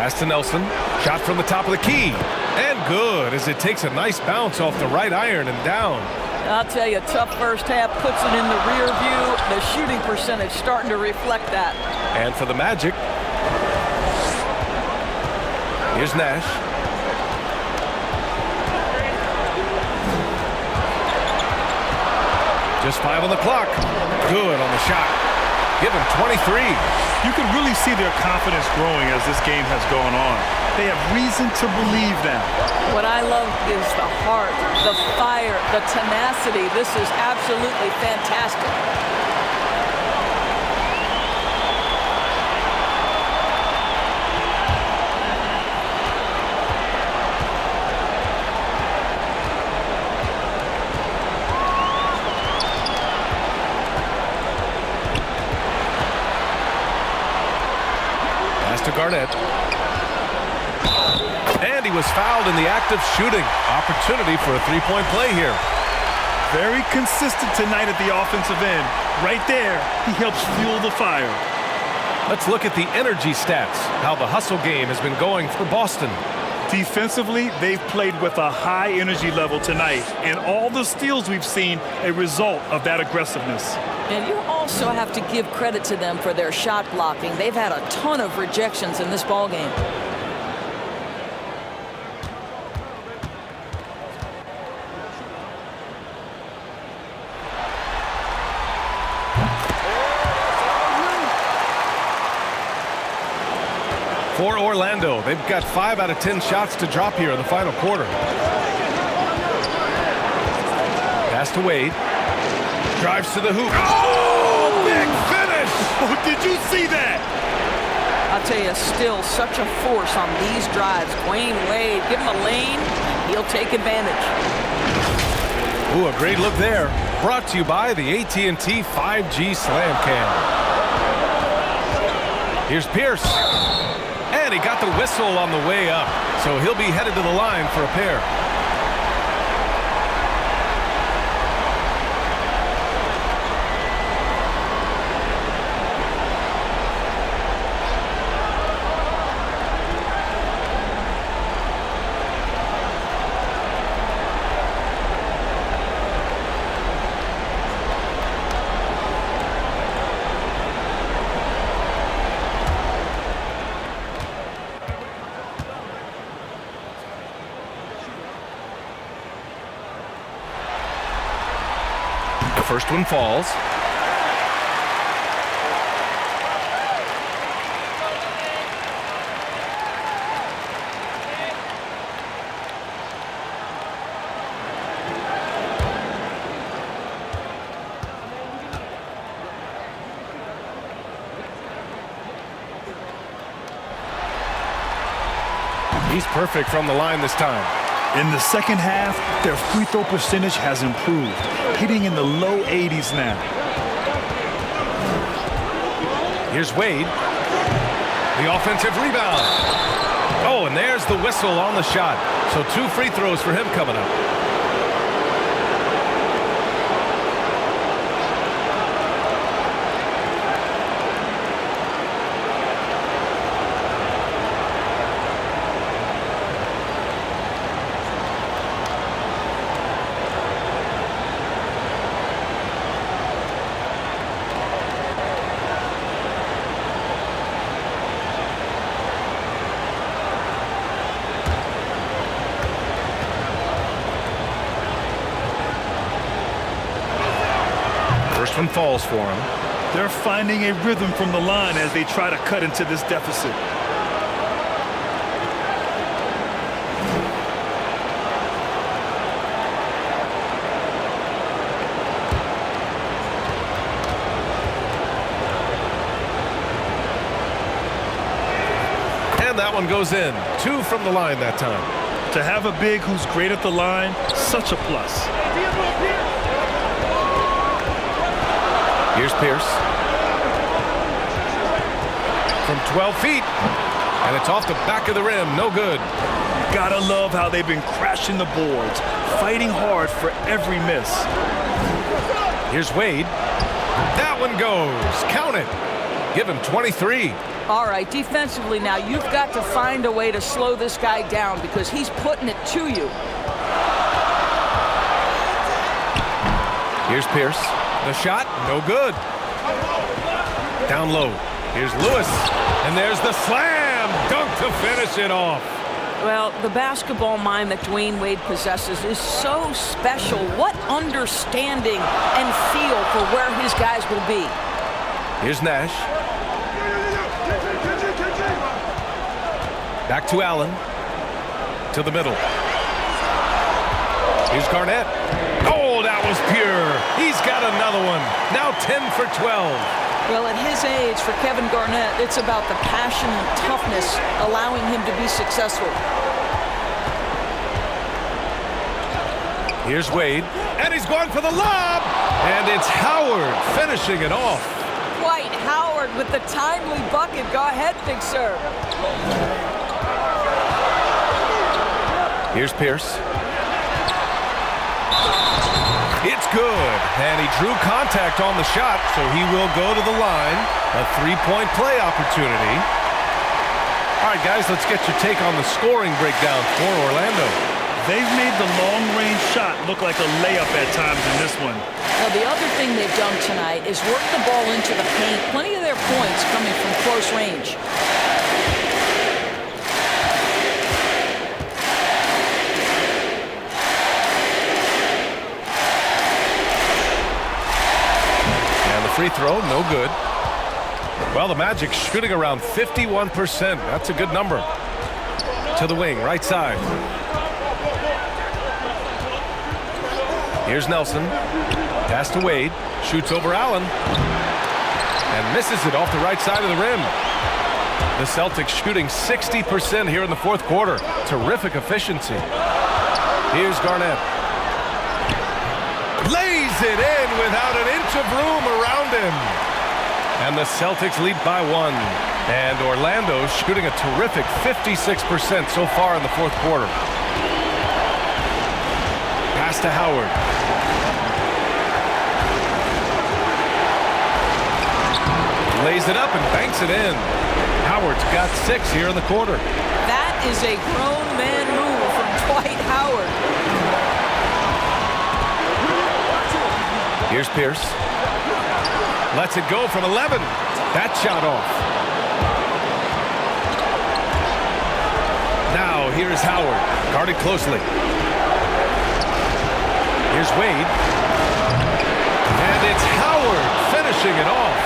Pass to Nelson. Shot from the top of the key. And good, as it takes a nice bounce off the right iron and down. I'll tell you, tough first half, puts it in the rear view. The shooting percentage starting to reflect that. And for the Magic, here's Nash. Just 5 on the clock. Good on the shot. Give him 23. You can really see their confidence growing as this game has gone on. They have reason to believe now. What I love is the heart, the fire, the tenacity. This is absolutely fantastic. To Garnett. And he was fouled in the act of shooting. Opportunity for a three-point play here. Very consistent tonight at the offensive end. Right there, he helps fuel the fire. Let's look at the energy stats, how the hustle game has been going for Boston. Defensively, they've played with a high energy level tonight, and all the steals we've seen a result of that aggressiveness. And you also have to give credit to them for their shot blocking. They've had a ton of rejections in this ballgame. For Orlando, they've got 5 out of 10 shots to drop here in the final quarter. Pass to Wade. Drives to the hoop. Oh, big finish! Oh, did you see that? I'll tell you, still such a force on these drives. Dwayne Wade, give him a lane, he'll take advantage. Ooh, a great look there. Brought to you by the AT&T 5G Slam Cam. Here's Pierce. And he got the whistle on the way up, so he'll be headed to the line for a pair. First one falls. He's perfect from the line this time. In the second half, their free throw percentage has improved, hitting in the low 80s now. Here's Wade. The offensive rebound. Oh, and there's the whistle on the shot. So 2 free throws for him coming up. First one falls for him. They're finding a rhythm from the line as they try to cut into this deficit. And that one goes in. 2 from the line that time. To have a big who's great at the line, such a plus. Here's Pierce. From 12 feet. And it's off the back of the rim. No good. Gotta love how they've been crashing the boards, fighting hard for every miss. Here's Wade. That one goes. Count it. Give him 23. All right, defensively now, you've got to find a way to slow this guy down because he's putting it to you. Here's Pierce. The shot, no good. Down low. Here's Lewis. And there's the slam dunk to finish it off. Well, the basketball mind that Dwayne Wade possesses is so special. What understanding and feel for where his guys will be. Here's Nash. Back to Allen. To the middle. Here's Garnett. Oh, that was pure. He's got another one. Now 10 for 12. Well, at his age, for Kevin Garnett, it's about the passion and toughness allowing him to be successful. Here's Wade, and he's going for the lob, and it's Howard finishing it off. Dwight Howard with the timely bucket. Go ahead, Big Sir. Here's Pierce. It's good, and he drew contact on the shot, so he will go to the line. A three-point play opportunity. All right, guys, let's get your take on the scoring breakdown for Orlando. They've made the long-range shot look like a layup at times in this one. Now, the other thing they've done tonight is work the ball into the paint. Plenty of their points coming from close range. Free throw, no good. Well, the Magic shooting around 51%. That's a good number. To the wing, right side. Here's Nelson. Pass to Wade. Shoots over Allen. And misses it off the right side of the rim. The Celtics shooting 60% here in the fourth quarter. Terrific efficiency. Here's Garnett. Lays it in without an inch of room around him. And the Celtics lead by 1. And Orlando shooting a terrific 56% so far in the fourth quarter. Pass to Howard. Lays it up and banks it in. Howard's got 6 here in the quarter. That is a grown man move from Dwight Howard. Here's Pierce. Lets it go from 11. That shot off. Now here's Howard. Guarded closely. Here's Wade. And it's Howard finishing it off.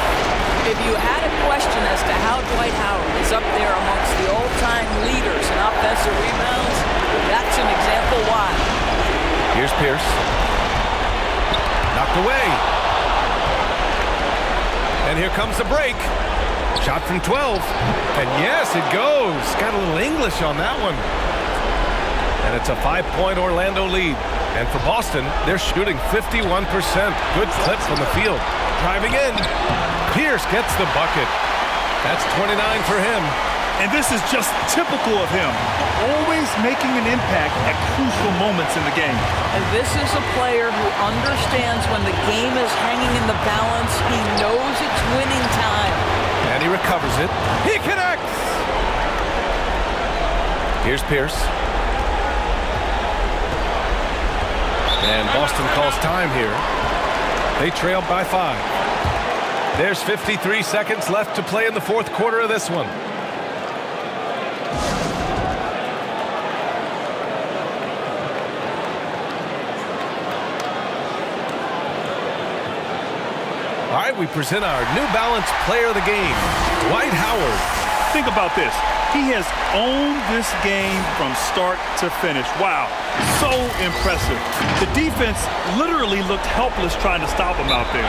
If you had a question as to how Dwight Howard is up there amongst the all-time leaders in offensive rebounds, that's an example why. Here's Pierce. Knocked away. And here comes the break. Shot from 12. And yes, it goes. Got a little English on that one. And it's a 5-point Orlando lead. And for Boston, they're shooting 51%. Good clip from the field. Driving in. Pierce gets the bucket. That's 29 for him. And this is just typical of him. Always making an impact at crucial moments in the game. And this is a player who understands when the game is hanging in the balance. He knows it's winning time. And he recovers it. He connects! Here's Pierce. And Boston calls time here. They trail by 5. There's 53 seconds left to play in the fourth quarter of this one. All right, we present our New Balance Player of the Game, Dwight Howard. Think about this. He has owned this game from start to finish. Wow, so impressive. The defense literally looked helpless trying to stop him out there.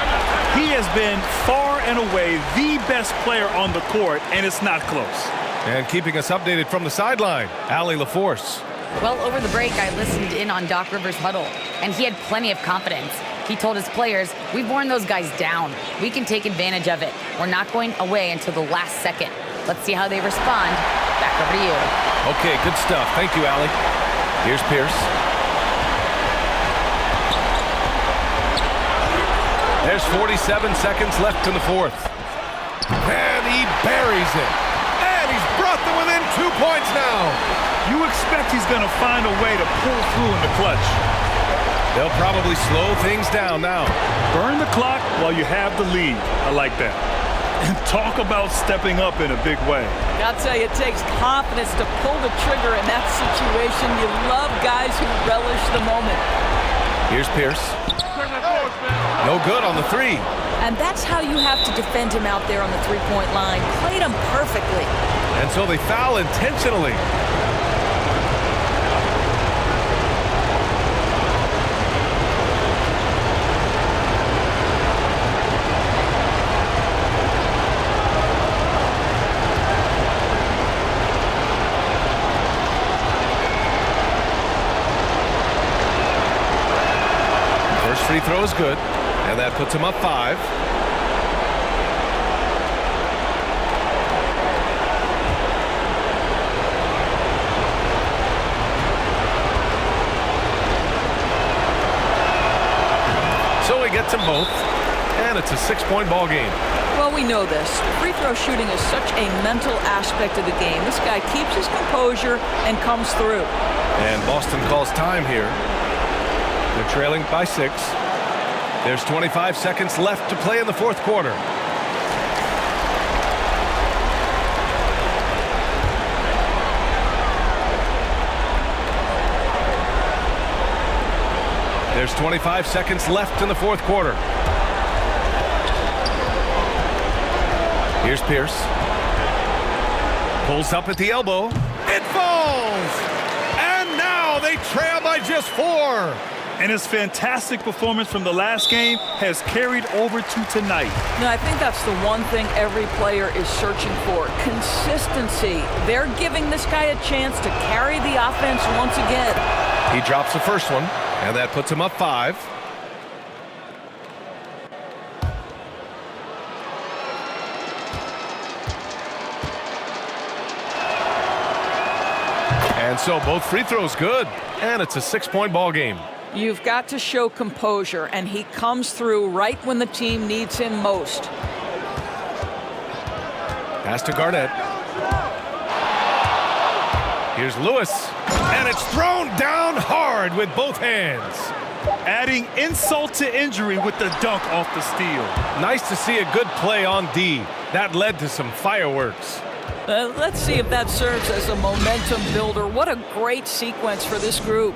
He has been far and away the best player on the court, and it's not close. And keeping us updated from the sideline, Allie LaForce. Well, over the break, I listened in on Doc Rivers' huddle, and he had plenty of confidence. He told his players, we've worn those guys down. We can take advantage of it. We're not going away until the last second. Let's see how they respond. Back over to you. Okay, good stuff. Thank you, Allie. Here's Pierce. There's 47 seconds left in the fourth. And he buries it. And he's brought them within 2 points now. You expect he's going to find a way to pull through in the clutch. They'll probably slow things down now. Burn the clock while you have the lead. I like that. And talk about stepping up in a big way. I'll tell you, it takes confidence to pull the trigger in that situation. You love guys who relish the moment. Here's Pierce. No good on the three. And that's how you have to defend him out there on the three-point line. Played him perfectly. And so they foul intentionally. First free throw is good, and that puts him up 5. So he gets them both, and it's a 6-point ball game. Well, we know this. Free throw shooting is such a mental aspect of the game. This guy keeps his composure and comes through. And Boston calls time here. They're trailing by 6. There's 25 seconds left to play in the fourth quarter. There's 25 seconds left in the fourth quarter. Here's Pierce. Pulls up at the elbow. It falls! And now they trail by just 4. And his fantastic performance from the last game has carried over to tonight. No, I think that's the one thing every player is searching for. Consistency. They're giving this guy a chance to carry the offense once again. He drops the first one, and that puts him up 5. And so both free throws good, and it's a 6-point ball game. You've got to show composure, and he comes through right when the team needs him most. Pass to Garnett. Here's Lewis, and it's thrown down hard with both hands. Adding insult to injury with the dunk off the steal. Nice to see a good play on D. That led to some fireworks. Let's see if that serves as a momentum builder. What a great sequence for this group.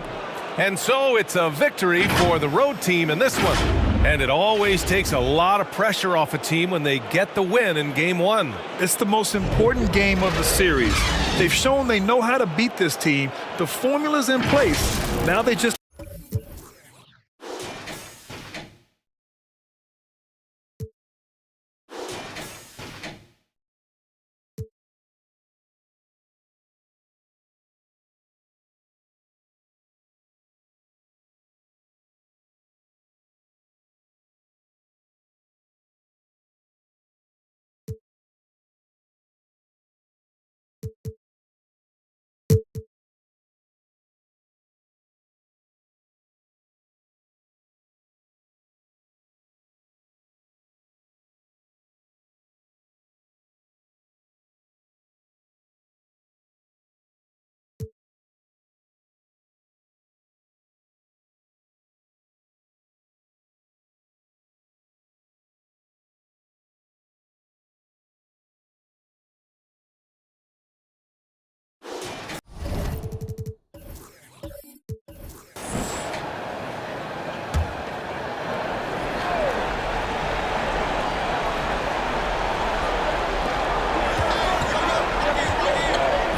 And so it's a victory for the road team in this one. And it always takes a lot of pressure off a team when they get the win in Game 1. It's the most important game of the series. They've shown they know how to beat this team. The formula's in place. Now they just...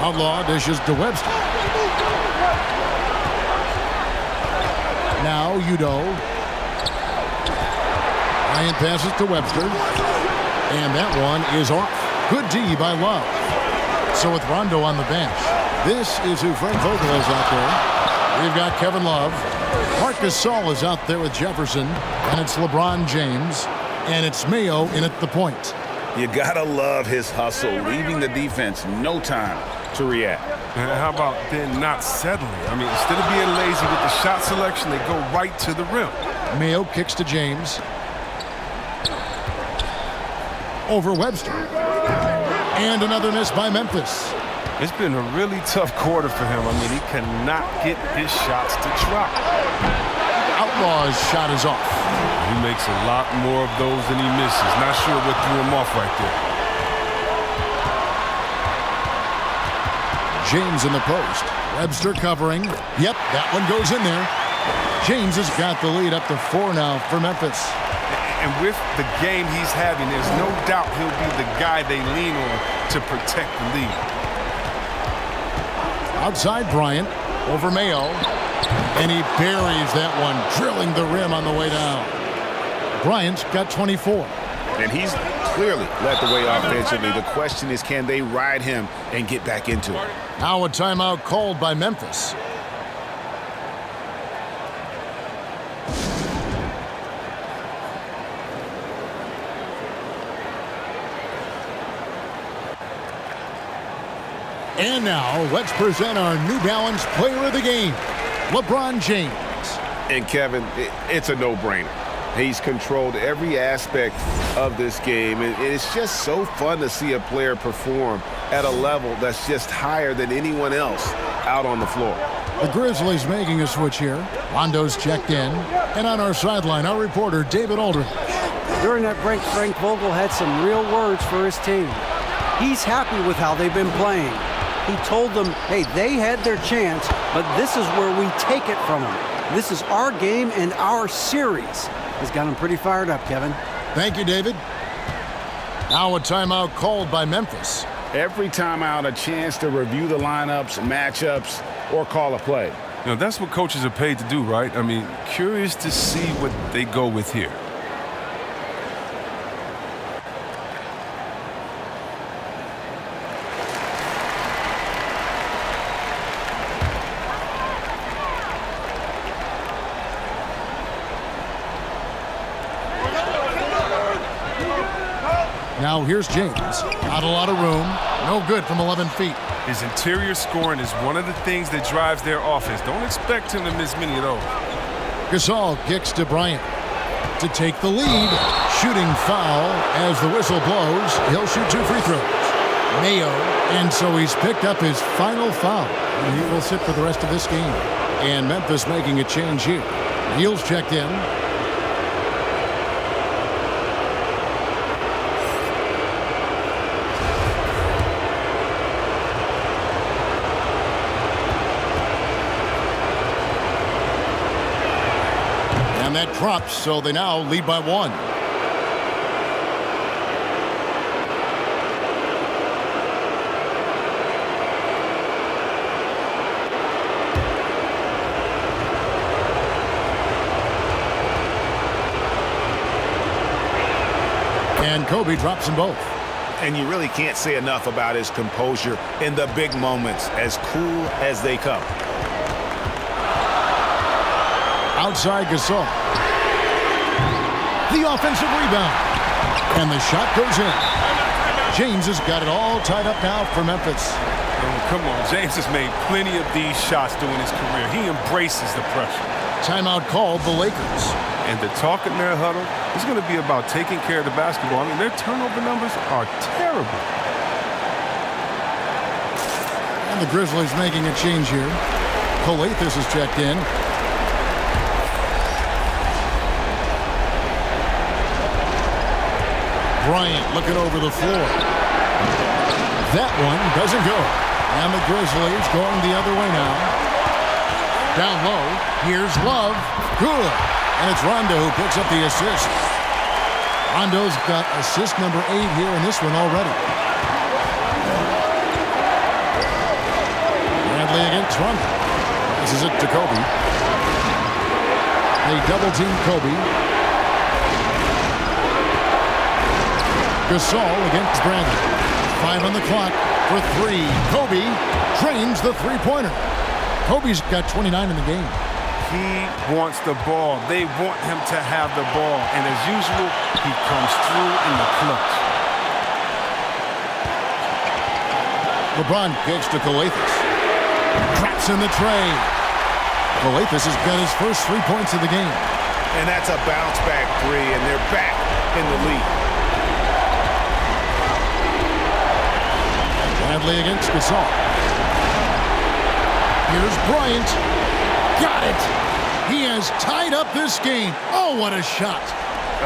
Outlaw dishes to Webster. Now Udo. Ryan passes to Webster. And that one is off. Good D by Love. So with Rondo on the bench, this is who Frank Vogel is out there. We've got Kevin Love. Marc Gasol is out there with Jefferson. And it's LeBron James. And it's Mayo in at the point. You gotta love his hustle, leaving the defense no time to react. And how about then not settling? I mean, instead of being lazy with the shot selection, they go right to the rim. Mayo kicks to James. over Webster. And another miss by Memphis. It's been a really tough quarter for him. I mean, he cannot get his shots to drop. Outlaw's shot is off. He makes a lot more of those than he misses. Not sure what threw him off right there. James in the post. Webster covering. Yep, that one goes in there. James has got the lead up to 4 now for Memphis. And with the game he's having, there's no doubt he'll be the guy they lean on to protect the lead. Outside Bryant, over Mayo, and he buries that one, drilling the rim on the way down. Bryant's got 24. And he's clearly led the way offensively. The question is, can they ride him and get back into it? Now a timeout called by Memphis. And now, let's present our New Balance Player of the Game, LeBron James. And Kevin, it's a no-brainer. He's controlled every aspect of this game, and it's just so fun to see a player perform at a level that's just higher than anyone else out on the floor. The Grizzlies making a switch here. Rondo's checked in. And on our sideline, our reporter, David Aldridge. During that break, Frank Vogel had some real words for his team. He's happy with how they've been playing. He told them, hey, they had their chance, but this is where we take it from them. This is our game and our series. Has got him pretty fired up, Kevin. Thank you, David. Now a timeout called by Memphis. Every timeout, a chance to review the lineups, matchups, or call a play. You know, that's what coaches are paid to do, right? I mean, curious to see what they go with here. Now here's James. Not a lot of room. No good from 11 feet. His interior scoring is one of the things that drives their offense. Don't expect him to miss many of those. Gasol kicks to Bryant to take the lead. Shooting foul as the whistle blows. He'll shoot 2 free throws. Mayo, and so he's picked up his final foul. And he will sit for the rest of this game. And Memphis making a change here. Neal's checked in. And that drops, so they now lead by 1. And Kobe drops them both. And you really can't say enough about his composure in the big moments, as cool as they come. Outside Gasol. The offensive rebound. And the shot goes in. James has got it all tied up now for Memphis. Oh, come on, James has made plenty of these shots during his career. He embraces the pressure. Timeout called the Lakers. And the talk in their huddle is going to be about taking care of the basketball. I mean, their turnover numbers are terrible. And the Grizzlies making a change here. Colathis is checked in. Bryant looking over the floor. That one doesn't go. And the Grizzlies going the other way now. Down low. Here's Love. Good. And it's Rondo who picks up the assist. Rondo's got assist number 8 here in this one already. Bradley against Rondo. This is it to Kobe. They double team Kobe. Gasol against Bradley. 5 on the clock for 3. Kobe drains the three-pointer. Kobe's got 29 in the game. He wants the ball. They want him to have the ball. And as usual, he comes through in the clutch. LeBron kicks to Colathis. Traps in the tray. Colathis has got his first 3 points of the game. And that's a bounce-back 3, and they're back in the lead. Bradley against Gasol. Here's Bryant. Got it. He has tied up this game. Oh, what a shot.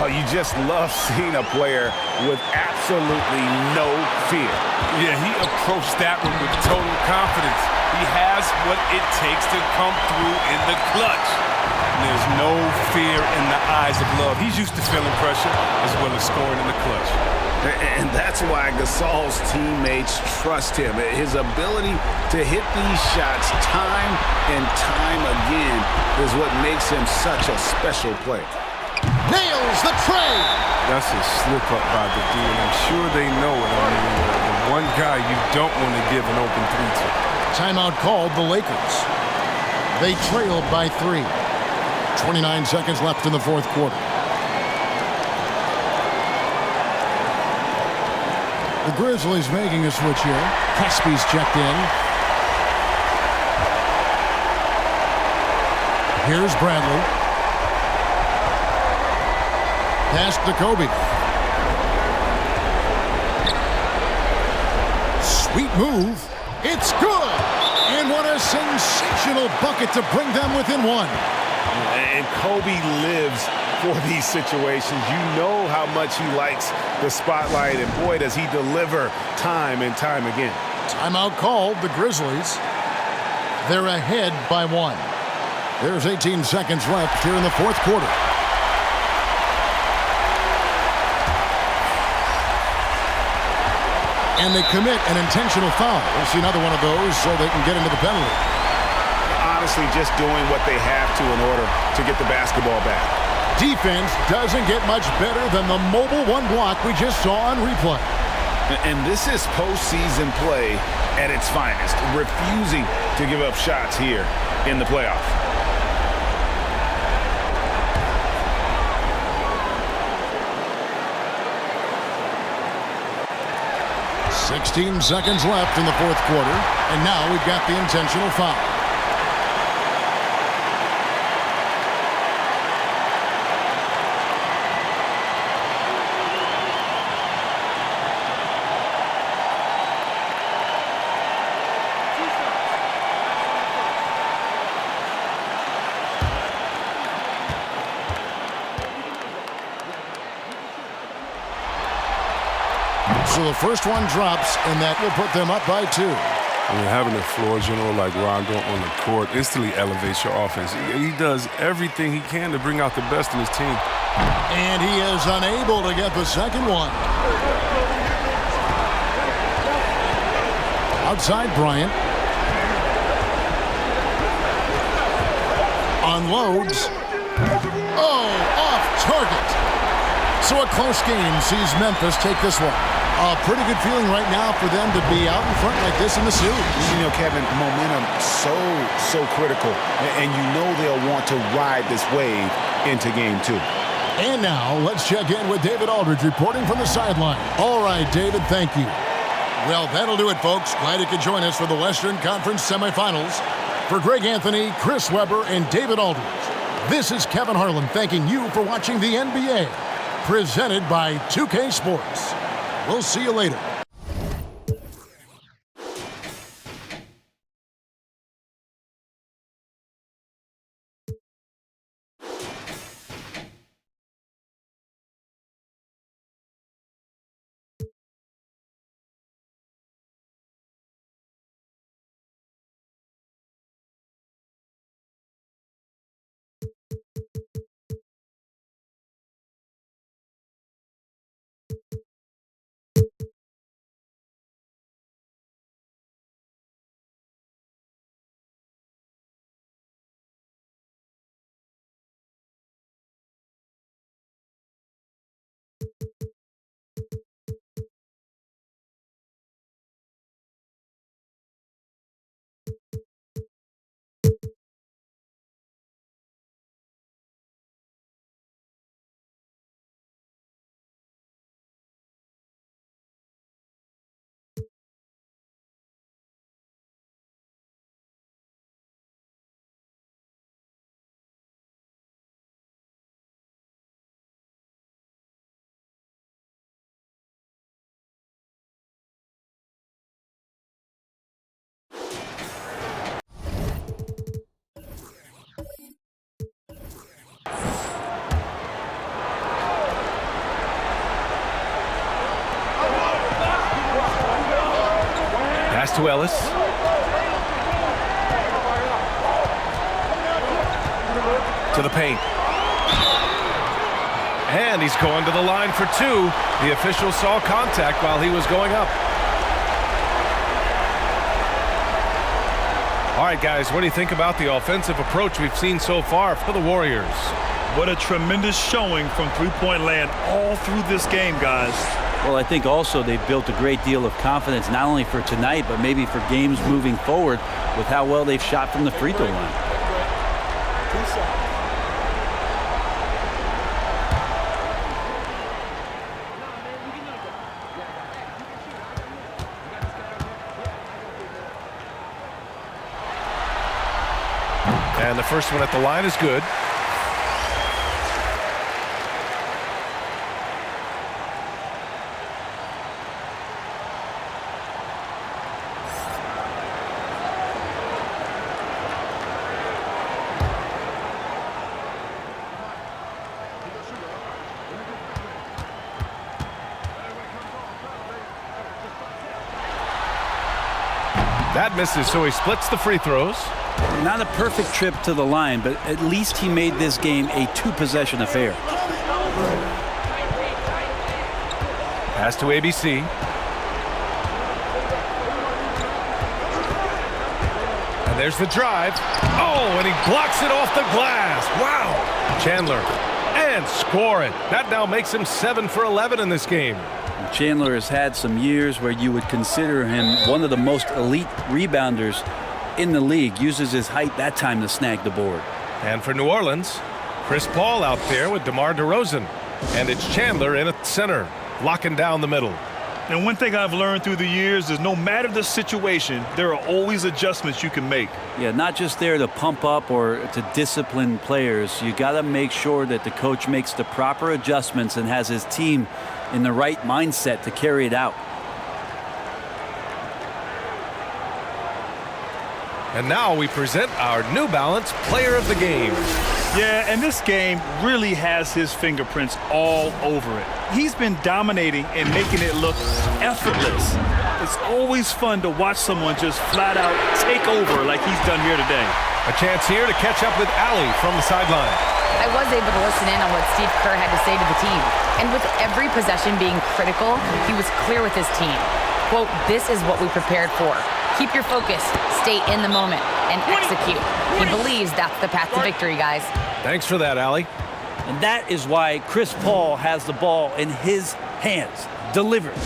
Oh, you just love seeing a player with absolutely no fear. Yeah, he approached that one with total confidence. He has what it takes to come through in the clutch. And there's no fear in the eyes of Love. He's used to feeling pressure as well as scoring in the clutch. And that's why Gasol's teammates trust him. His ability to hit these shots time and time again is what makes him such a special player. Nails the tray. That's a slip-up by the D, and I'm sure they know it. I mean, the one guy you don't want to give an open three to. Timeout called the Lakers. They trailed by 3. 29 seconds left in the fourth quarter. The Grizzlies making a switch here. Presby's checked in. Here's Bradley. Pass to Kobe. Sweet move. It's good. And what a sensational bucket to bring them within 1. And Kobe lives for these situations. You know how much he likes the spotlight, and boy, does he deliver time and time again. Timeout called the Grizzlies. They're ahead by 1. There's 18 seconds left here in the fourth quarter. And they commit an intentional foul. We'll see another one of those so they can get into the penalty. Honestly, just doing what they have to in order to get the basketball back. Defense doesn't get much better than the mobile one block we just saw on replay. And this is postseason play at its finest, refusing to give up shots here in the playoffs. "16 seconds left in the fourth quarter, and now we've got the intentional foul. So the first one drops, and that will put them up by 2. I mean, having a floor general like Rondo on the court instantly elevates your offense. He does everything he can to bring out the best in his team. And he is unable to get the second one. Outside Bryant. Unloads. Oh, off target. So a close game sees Memphis take this one. A pretty good feeling right now for them to be out in front like this in the series. You know, Kevin, momentum so critical. And you know they'll want to ride this wave into game 2. And now let's check in with David Aldridge reporting from the sideline. All right, David, thank you. Well, that'll do it, folks. Glad you could join us for the Western Conference semifinals. For Greg Anthony, Chris Webber, and David Aldridge, this is Kevin Harlan thanking you for watching the NBA, presented by 2K Sports. We'll see you later. Pass to Ellis. To the paint. And he's going to the line for two. The official saw contact while he was going up. All right, guys, what do you think about the offensive approach we've seen so far for the Warriors? What a tremendous showing from three-point land all through this game, guys. Well, I think also they've built a great deal of confidence, not only for tonight, but maybe for games moving forward with how well they've shot from the free throw line. And the first one at the line is good. That misses, so he splits the free throws. Not a perfect trip to the line, but at least he made this game a two-possession affair. Pass to ABC. And there's the drive. Oh, and he blocks it off the glass. Wow. Chandler. And score it. That now makes him 7 for 11 in this game. Chandler has had some years where you would consider him one of the most elite rebounders in the league. Uses his height that time to snag the board. And for New Orleans, Chris Paul out there with DeMar DeRozan. And it's Chandler in at center, locking down the middle. And one thing I've learned through the years is no matter the situation, there are always adjustments you can make. Yeah, not just there to pump up or to discipline players. You got to make sure that the coach makes the proper adjustments and has his team in the right mindset to carry it out. And now we present our New Balance Player of the Game. Yeah, and this game really has his fingerprints all over it. He's been dominating and making it look effortless. It's always fun to watch someone just flat out take over like he's done here today. A chance here to catch up with Allie from the sideline. I was able to listen in on what Steve Kerr had to say to the team. And with every possession being critical, he was clear with his team. Quote, "This is what we prepared for. Keep your focus, stay in the moment, and execute." He believes that's the path to victory, guys. Thanks for that, Allie. And that is why Chris Paul has the ball in his hands. Delivered.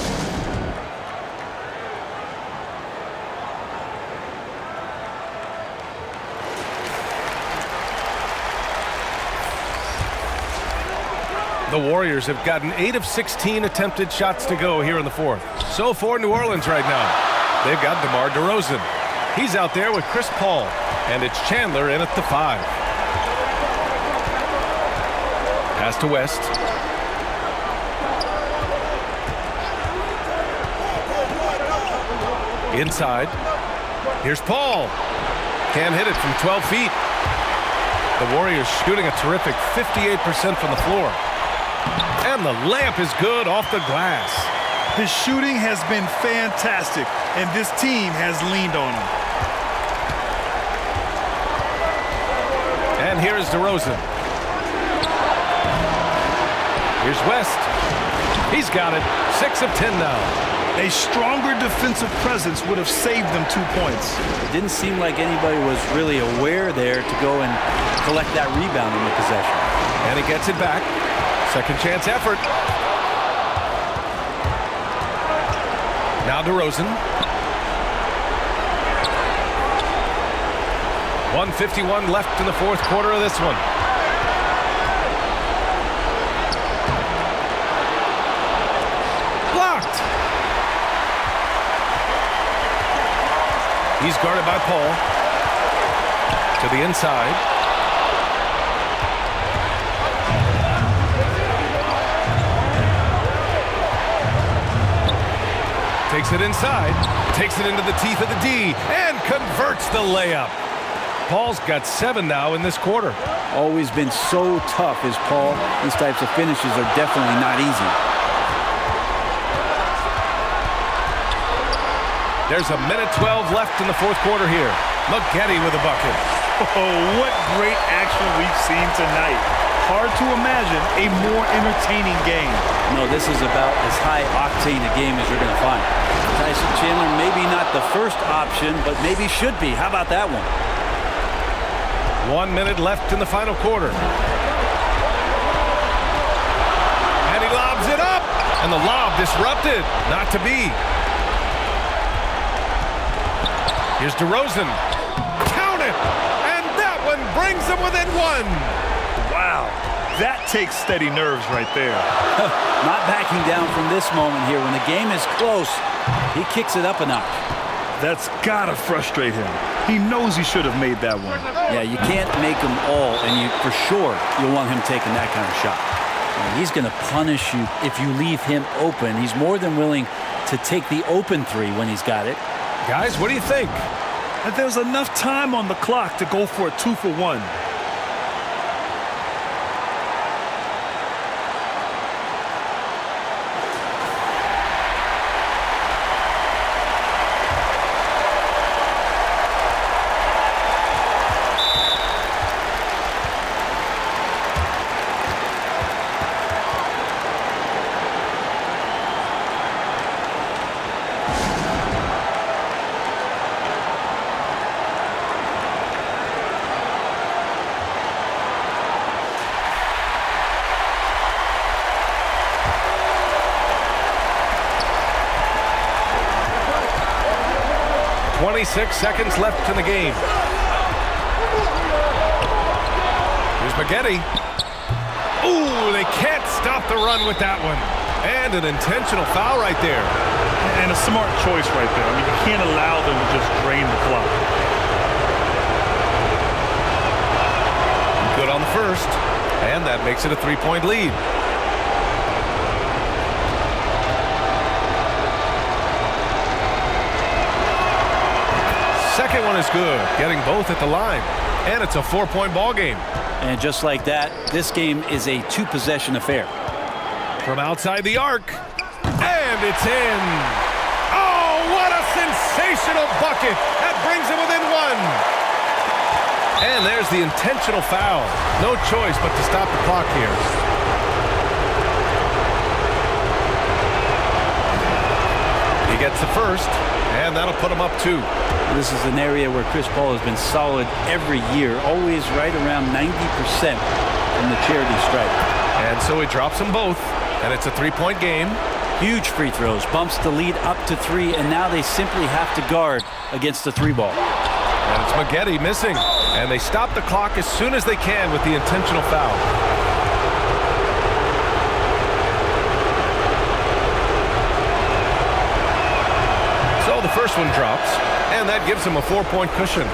The Warriors have gotten 8 of 16 attempted shots to go here in the fourth. So for New Orleans right now, they've got DeMar DeRozan. He's out there with Chris Paul, and it's Chandler in at the 5. Pass to West. Inside. Here's Paul. Can't hit it from 12 feet. The Warriors shooting a terrific 58% from the floor. And the layup is good off the glass. His shooting has been fantastic, and this team has leaned on him. And here's DeRozan. Here's West. He's got it. 6 of 10 now. A stronger defensive presence would have saved them 2 points. It didn't seem like anybody was really aware there to go and collect that rebound in the possession. And he gets it back. Second chance effort. Now DeRozan. 1:51 left in the fourth quarter of this one. Blocked. He's guarded by Paul. To the inside. Takes it inside, takes it into the teeth of the D, and converts the layup. Paul's got 7 now in this quarter. Always been so tough is Paul. These types of finishes are definitely not easy. There's a minute 12 left in the fourth quarter here. Maggette with a bucket. Oh, what great action we've seen tonight. Hard to imagine a more entertaining game. No, this is about as high-octane a game as you're going to find. Tyson Chandler, maybe not the first option, but maybe should be. How about that one? 1 minute left in the final quarter. And he lobs it up. And the lob disrupted. Not to be. Here's DeRozan. Count it. And that one brings them within one. Wow. That takes steady nerves right there. Not backing down from this moment here. When the game is close, he kicks it up a notch. That's got to frustrate him. He knows he should have made that one. Yeah, you can't make them all, and for sure you'll want him taking that kind of shot. And he's going to punish you if you leave him open. He's more than willing to take the open three when he's got it. Guys, what do you think? And there's enough time on the clock to go for a 2-for-1. Seconds left in the game. Here's Maggette. Ooh, they can't stop the run with that one. And an intentional foul right there. And a smart choice right there. I mean, you can't allow them to just drain the clock. Good on the first. And that makes it a 3-point lead. Second one is good, getting both at the line. And it's a 4-point ball game. And just like that, this game is a 2-possession affair. From outside the arc. And it's in. Oh, what a sensational bucket. That brings it within one. And there's the intentional foul. No choice but to stop the clock here. He gets the first, and that'll put him up 2. This is an area where Chris Paul has been solid every year, always right around 90% from the charity stripe. And so he drops them both, and it's a 3-point game. Huge free throws, bumps the lead up to 3, and now they simply have to guard against the 3-ball. And it's Maggette missing, and they stop the clock as soon as they can with the intentional foul. So the first one drops, and that gives him a 4-point cushion.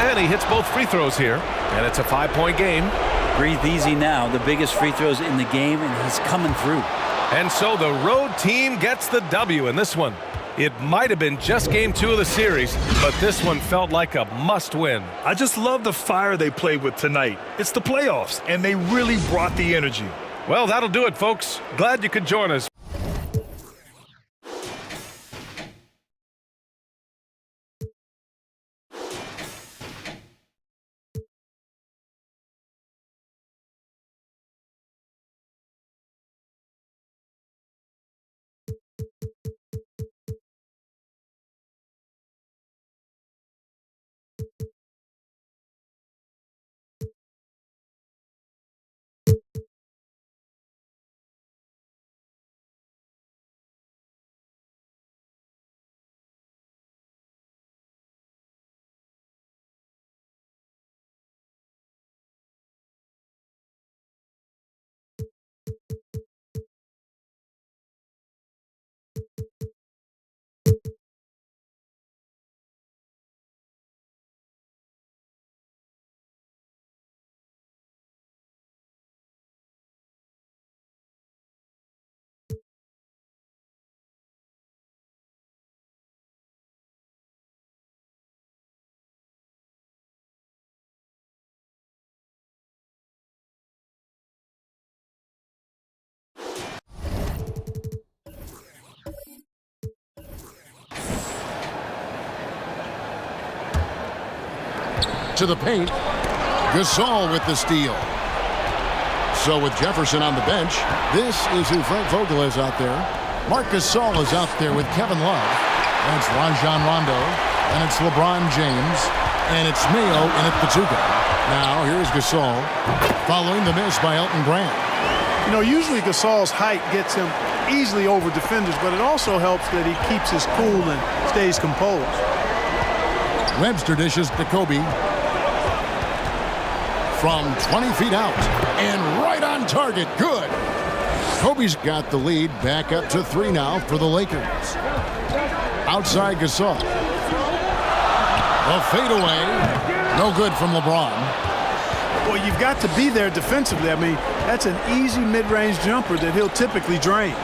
And he hits both free throws here, and it's a 5-point game. Breathe easy now. The biggest free throws in the game, and he's coming through. And so the road team gets the W in this one. It might have been just game 2 of the series, but this one felt like a must-win. I just love the fire they played with tonight. It's the playoffs, and they really brought the energy. Well, that'll do it, folks. Glad you could join us. to the paint. Gasol with the steal. So with Jefferson on the bench, this is who Frank Vogel is out there. Marc Gasol is out there with Kevin Love. And it's Rajon Rondo. And it's LeBron James. And it's Mayo in at Pachuca. Now here's Gasol following the miss by Elton Brand. You know, usually Gasol's height gets him easily over defenders, but it also helps that he keeps his cool and stays composed. Webster dishes to Kobe from 20 feet out and right on target. Good. Kobe's got the lead back up to 3 now for the Lakers. Outside Gasol. A fadeaway. No good from LeBron. Well, you've got to be there defensively. I mean, that's an easy mid-range jumper that he'll typically drain.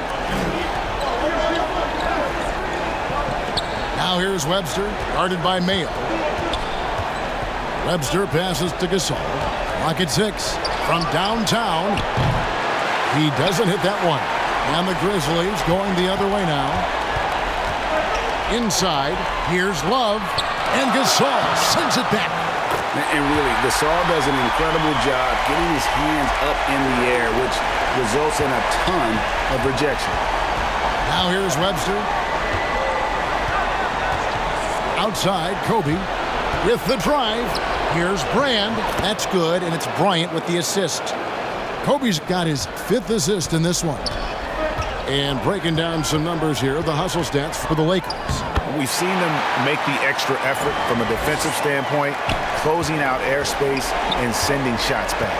Now here's Webster, guarded by Mayo. Webster passes to Gasol. Clock at 6 from downtown. He doesn't hit that one. And the Grizzlies going the other way now. Inside, here's Love. And Gasol sends it back. And really, Gasol does an incredible job getting his hands up in the air, which results in a ton of rejection. Now here's Webster. Outside, Kobe with the drive. Here's Brand. That's good, and it's Bryant with the assist. Kobe's got his 5th assist in this one. And breaking down some numbers here, the hustle stats for the Lakers. We've seen them make the extra effort from a defensive standpoint, closing out airspace and sending shots back.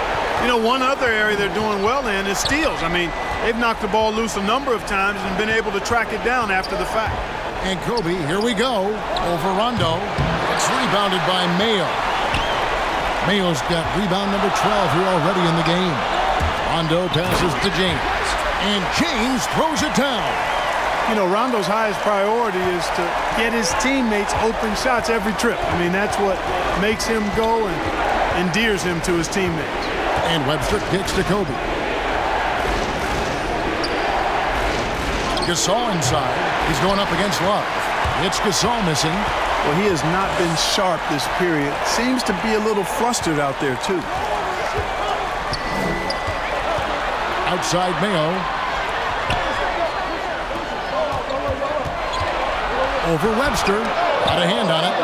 You know, one other area they're doing well in is steals. I mean, they've knocked the ball loose a number of times and been able to track it down after the fact. And Kobe, here we go, over Rondo. It's rebounded by Mayo. Mayo's got rebound number 12 here already in the game. Rondo passes to James. And James throws it down. You know, Rondo's highest priority is to get his teammates open shots every trip. I mean, that's what makes him go and endears him to his teammates. And Webster kicks to Kobe. Gasol inside. He's going up against Love. It's Gasol missing. Well, he has not been sharp this period. Seems to be a little flustered out there, too. Outside Mayo. Over Webster. Got a hand on it.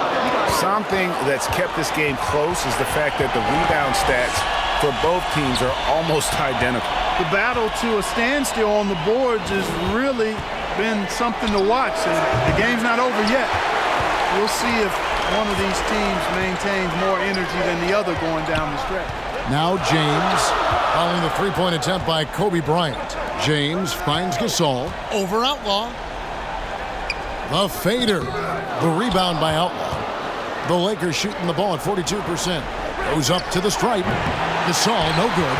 Something that's kept this game close is the fact that the rebound stats for both teams are almost identical. The battle to a standstill on the boards has really been something to watch, and the game's not over yet. We'll see if one of these teams maintains more energy than the other going down the stretch. Now James, following the three-point attempt by Kobe Bryant. James finds Gasol over Outlaw. The fader. The rebound by Outlaw. The Lakers shooting the ball at 42%. Goes up to the stripe. Gasol, no good.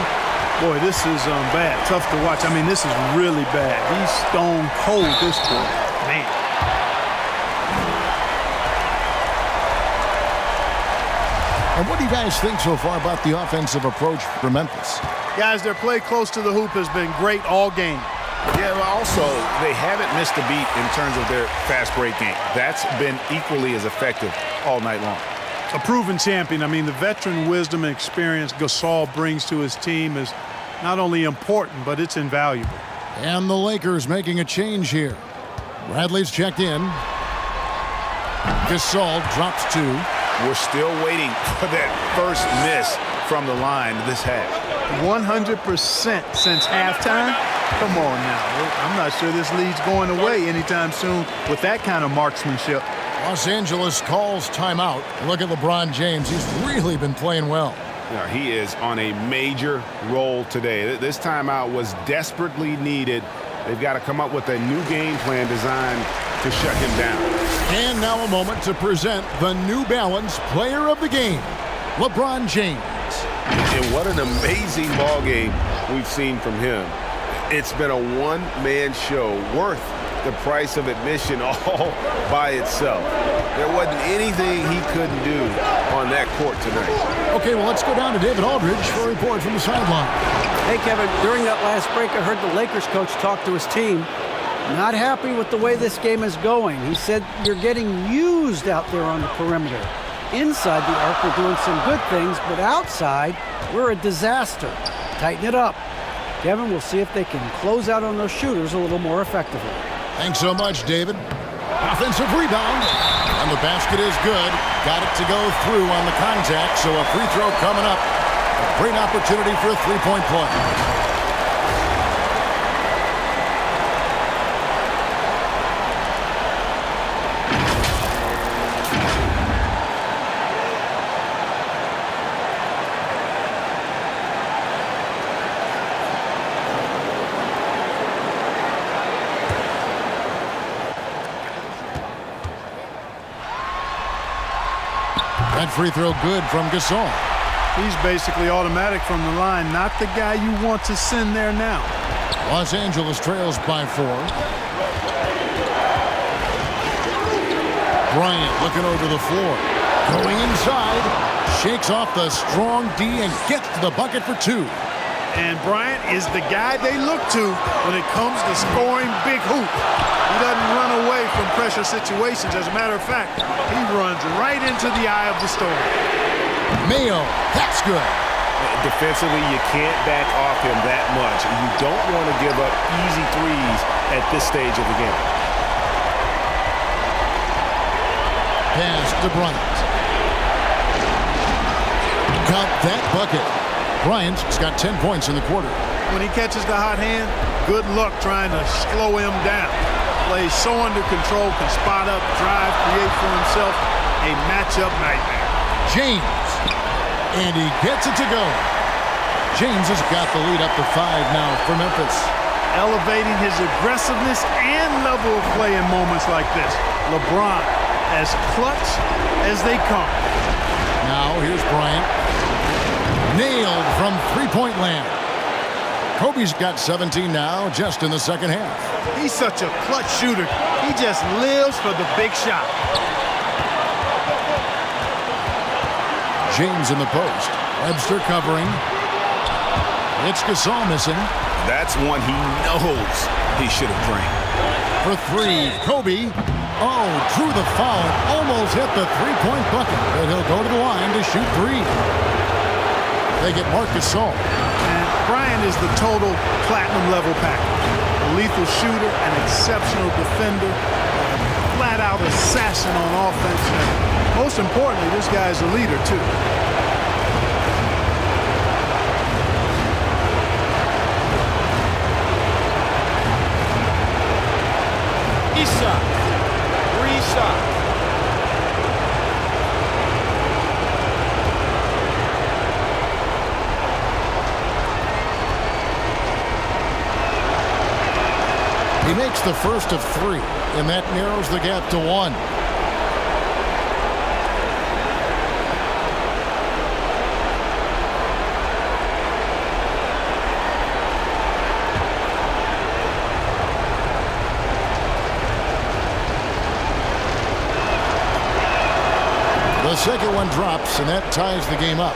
Boy, this is bad. Tough to watch. I mean, this is really bad. He's stone cold this point. Man. And what do you guys think so far about the offensive approach for Memphis? Guys, their play close to the hoop has been great all game. Yeah, but also, they haven't missed a beat in terms of their fast break game. That's been equally as effective all night long. A proven champion. I mean, the veteran wisdom and experience Gasol brings to his team is not only important, but it's invaluable. And the Lakers making a change here. Bradley's checked in. Gasol drops 2. We're still waiting for that first miss from the line this half. 100% since halftime? Come on now. I'm not sure this lead's going away anytime soon with that kind of marksmanship. Los Angeles calls timeout. Look at LeBron James. He's really been playing well. Yeah, he is on a major roll today. This timeout was desperately needed. They've got to come up with a new game plan designed to shut him down. And now a moment to present the New Balance Player of the Game, LeBron James. And what an amazing ball game we've seen from him. It's been a one-man show worth the price of admission all by itself. There wasn't anything he couldn't do on that court tonight. Okay, well, let's go down to David Aldridge for a report from the sideline. Hey, Kevin, during that last break, I heard the Lakers coach talk to his team. Not happy with the way this game is going. He said you're getting used out there on the perimeter. Inside the arc, we're doing some good things, but outside, we're a disaster. Tighten it up. Kevin, we'll see if they can close out on those shooters a little more effectively. Thanks so much, David. Offensive rebound. And the basket is good. Got it to go through on the contact, so a free throw coming up. A great opportunity for a three-point play. That free throw good from Gasol. He's basically automatic from the line, not the guy you want to send there now. Los Angeles trails by 4. Bryant looking over the floor. Going inside. Shakes off the strong D and gets to the bucket for 2. And Bryant is the guy they look to when it comes to scoring big hoop. He doesn't run away from pressure situations. As a matter of fact, he runs right into the eye of the storm. Mayo, that's good. Defensively, you can't back off him that much. You don't want to give up easy threes at this stage of the game. Pass to Bryant. Got that bucket. Bryant's got 10 points in the quarter. When he catches the hot hand, good luck trying to slow him down. Plays so under control, can spot up, drive, create for himself a matchup nightmare. James, and he gets it to go. James has got the lead up to 5 now for Memphis. Elevating his aggressiveness and level of play in moments like this. LeBron, as clutch as they come. Now here's Bryant. Nailed from three-point land. Kobe's got 17 now, just in the second half. He's such a clutch shooter. He just lives for the big shot. James in the post. Webster covering. It's Gasol missing. That's one he knows he should have drained. For 3, Kobe. Oh, drew the foul. Almost hit the three-point bucket, but he'll go to the line to shoot 3. They get Marc Gasol. And Bryant is the total platinum level package. A lethal shooter, an exceptional defender, a flat-out assassin on offense. And most importantly, this guy is a leader, too. Issa. 3 shots. He makes the first of 3, and that narrows the gap to 1. The second one drops, and that ties the game up.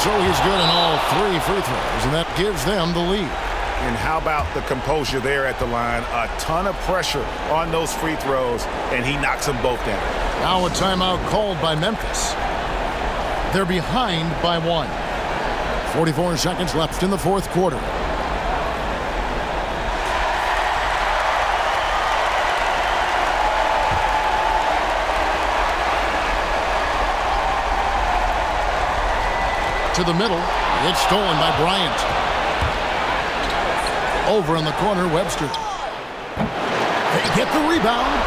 So he's good on all 3 free throws, and that gives them the lead. And how about the composure there at the line? A ton of pressure on those free throws, and he knocks them both down. Now a timeout called by Memphis. They're behind by 1. 44 seconds left in the fourth quarter. To the middle. It's stolen by Bryant. Over in the corner, Webster. They get the rebound.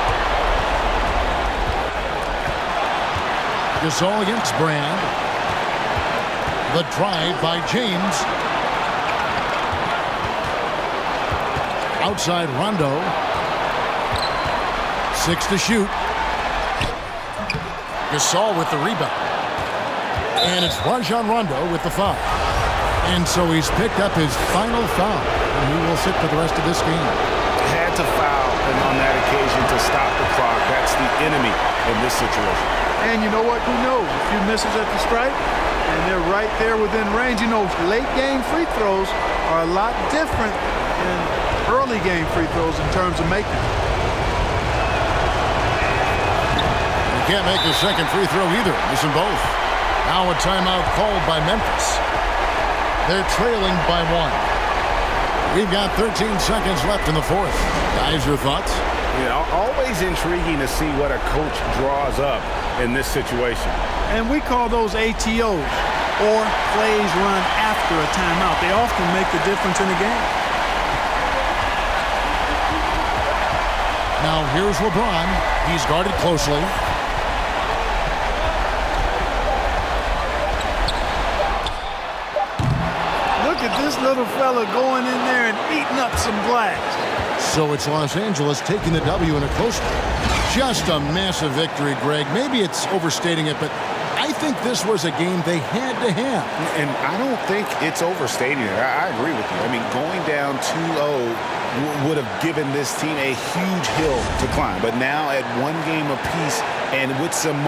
Gasol against Brand. The drive by James. Outside Rondo. 6 to shoot. Gasol with the rebound. And it's Rajon Rondo with the foul. And so he's picked up his final foul. And he will sit for the rest of this game. Had got to foul and on that occasion to stop the clock. That's the enemy in this situation. And you know what? Who knows? A few misses at the stripe, and they're right there within range. You know, late game free throws are a lot different than early game free throws in terms of making them. You can't make the second free throw either. Missing both. Now a timeout called by Memphis. They're trailing by 1. We've got 13 seconds left in the fourth. Guys, your thoughts? Yeah, always intriguing to see what a coach draws up in this situation. And we call those ATOs, or plays run after a timeout. They often make the difference in the game. Now here's LeBron. He's guarded closely. Look at this little fella going in there and beating up some glass. So it's Los Angeles taking the W in a close one. Just a massive victory, Greg. Maybe it's overstating it, but I think this was a game they had to have. And I don't think it's overstating it. I agree with you. I mean, going down 2-0 would have given this team a huge hill to climb. But now at one game apiece and with some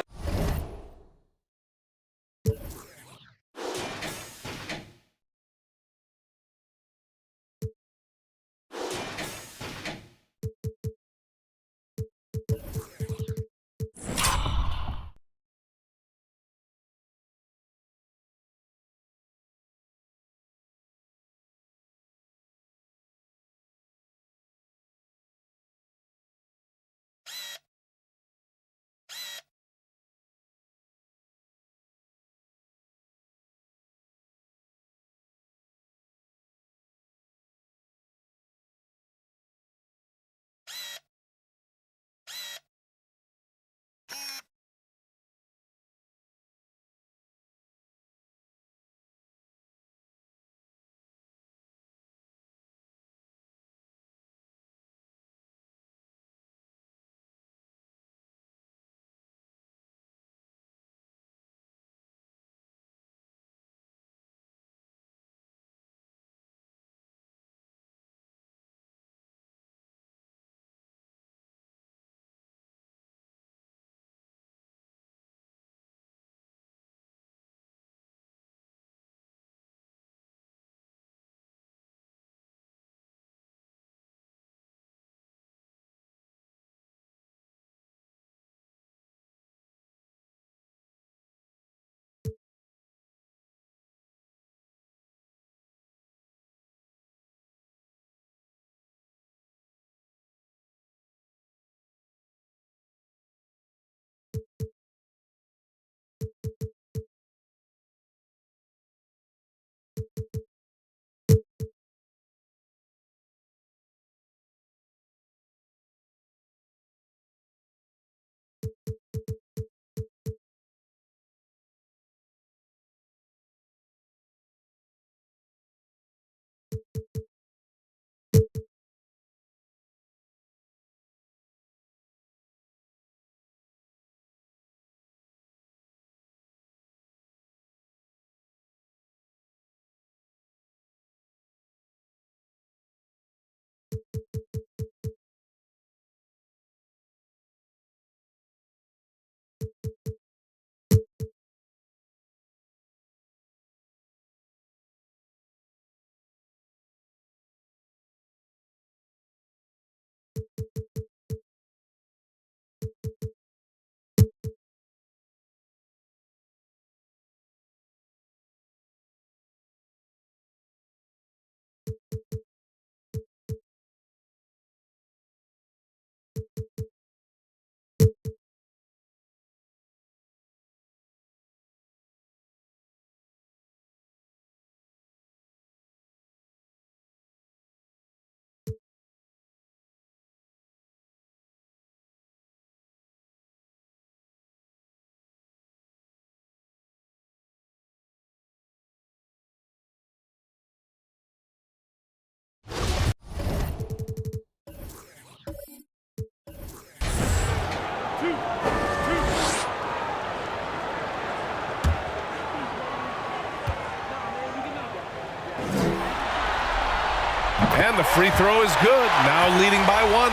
And the free throw is good. Now leading by 1.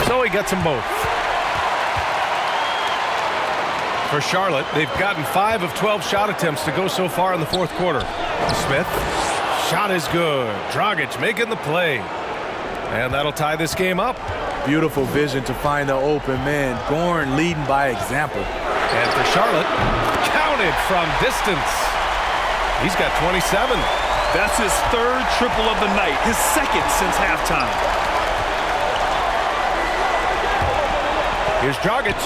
So he gets them both. For Charlotte, they've gotten 5 of 12 shot attempts to go so far in the 4th quarter. Smith, shot is good. Dragic making the play. And that'll tie this game up. Beautiful vision to find the open man. Gorn leading by example. And for Charlotte, counted from distance. He's got 27. That's his 3rd triple of the night, his 2nd since halftime. Here's Dragic.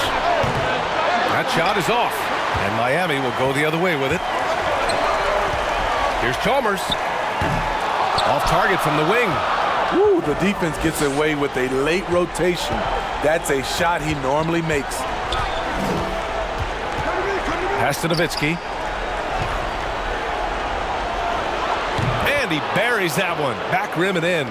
That shot is off, and Miami will go the other way with it. Here's Chalmers. Off target from the wing. Woo, the defense gets away with a late rotation. That's a shot he normally makes. Pass to Nowitzki. And he buries that one. Back rim and in.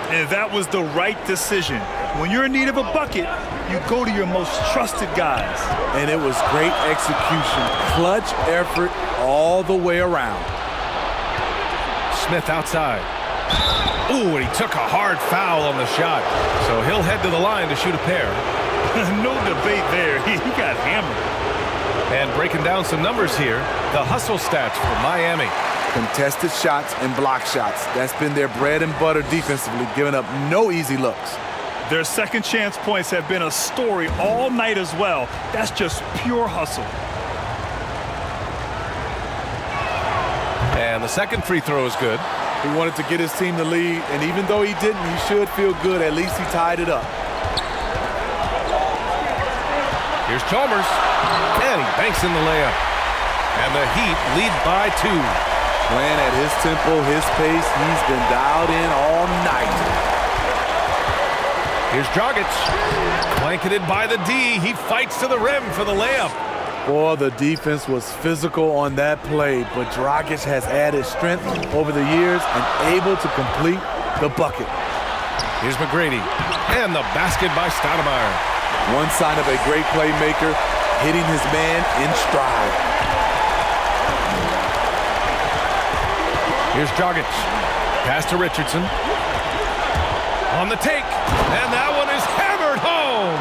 And that was the right decision. When you're in need of a bucket, you go to your most trusted guys. And it was great execution. Clutch effort all the way around. Smith outside. Ooh, and he took a hard foul on the shot. So he'll head to the line to shoot a pair. No debate there. He got hammered. And breaking down some numbers here, the hustle stats for Miami. Contested shots and block shots. That's been their bread and butter defensively, giving up no easy looks. Their second chance points have been a story all night as well. That's just pure hustle. And the second free throw is good. He wanted to get his team the lead, and even though he didn't, he should feel good. At least he tied it up. Here's Chalmers. And he banks in the layup. And the Heat lead by 2. Playing at his tempo, his pace. He's been dialed in all night. Here's Dragic. Blanketed by the D. He fights to the rim for the layup. Boy, the defense was physical on that play, but Dragic has added strength over the years and able to complete the bucket. Here's McGrady. And the basket by Stoudemire. One sign of a great playmaker, hitting his man in stride. Here's Dragic. Pass to Richardson. On the take. And that one is hammered home.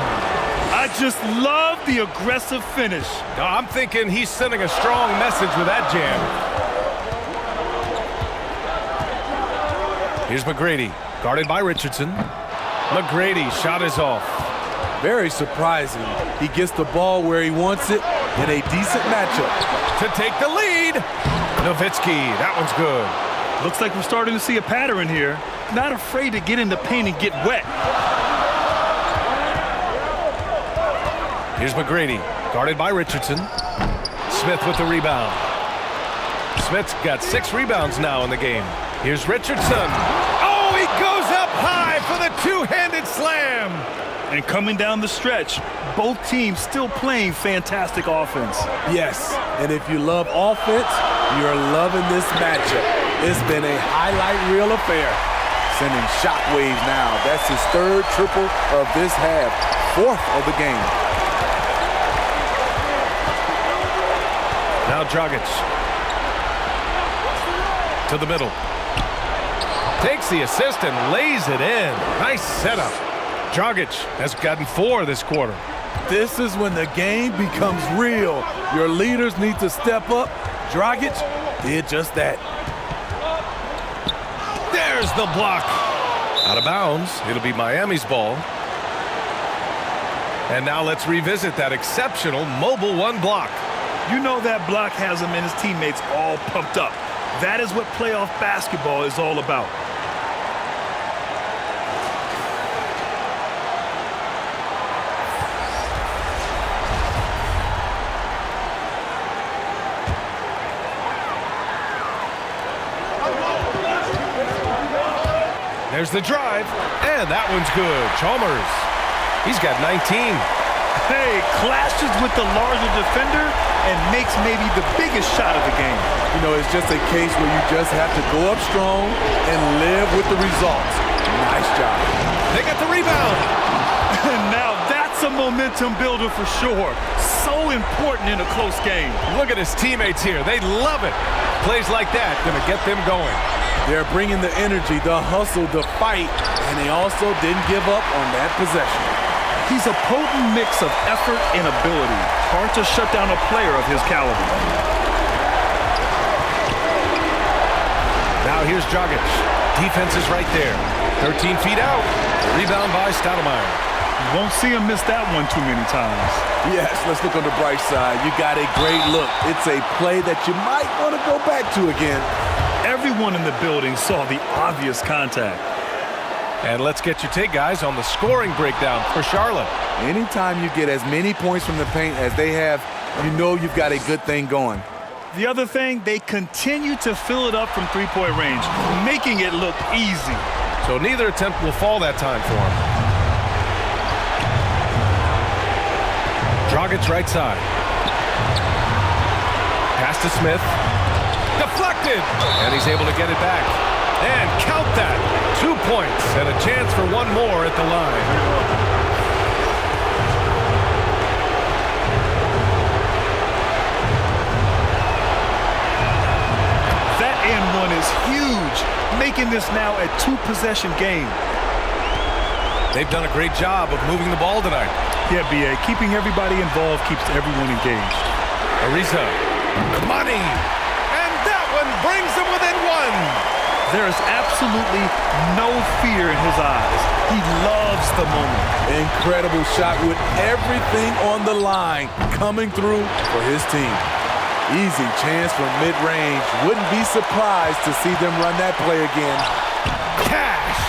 I just love the aggressive finish. I'm thinking he's sending a strong message with that jam. Here's McGrady. Guarded by Richardson. McGrady, shot is off. Very surprising. He gets the ball where he wants it in a decent matchup. To take the lead. Nowitzki, that one's good. Looks like we're starting to see a pattern here. Not afraid to get in the paint and get wet. Here's McGrady, guarded by Richardson. Smith with the rebound. Smith's got 6 rebounds now in the game. Here's Richardson. Oh, he goes up high for the two-handed slam. And coming down the stretch, both teams still playing fantastic offense. Yes, and if you love offense, you're loving this matchup. It's been a highlight reel affair. Sending shockwaves now. That's his 3rd triple of this half, 4th of the game. Now Dragic. To the middle. Takes the assist and lays it in. Nice setup. Dragic has gotten 4 this quarter. This is when the game becomes real. Your leaders need to step up. Dragic did just that. There's the block. Out of bounds. It'll be Miami's ball. And now let's revisit that exceptional mobile 1 block. You know that block has him and his teammates all pumped up. That is what playoff basketball is all about. There's the drive, and that one's good. Chalmers, he's got 19. Hey, clashes with the larger defender and makes maybe the biggest shot of the game. You know, it's just a case where you just have to go up strong and live with the results. Nice job. They get the rebound. And now that's a momentum builder for sure. So important in a close game. Look at his teammates here. They love it. Plays like that going to get them going. They're bringing the energy, the hustle, the fight, and they also didn't give up on that possession. He's a potent mix of effort and ability. Hard to shut down a player of his caliber. Now here's Dragic. Defense is right there. 13 feet out. Rebound by Stoudemire. You won't see him miss that one too many times. Yes, let's look on the bright side. You got a great look. It's a play that you might want to go back to again. Everyone in the building saw the obvious contact. And let's get your take, guys, on the scoring breakdown for Charlotte. Anytime you get as many points from the paint as they have, you know you've got a good thing going. The other thing, they continue to fill it up from three-point range, making it look easy. So neither attempt will fall that time for him. Dragic's right side. Pass to Smith. Deflected! And he's able to get it back. And count that. 2 points and a chance for one more at the line. That and one is huge, making this now a two-possession game. They've done a great job of moving the ball tonight. Yeah, B.A., keeping everybody involved keeps everyone engaged. Ariza, money, and that one brings them within one. There is absolutely no fear in his eyes. He loves the moment. Incredible shot with everything on the line coming through for his team. Easy chance from mid-range. Wouldn't be surprised to see them run that play again. Cash.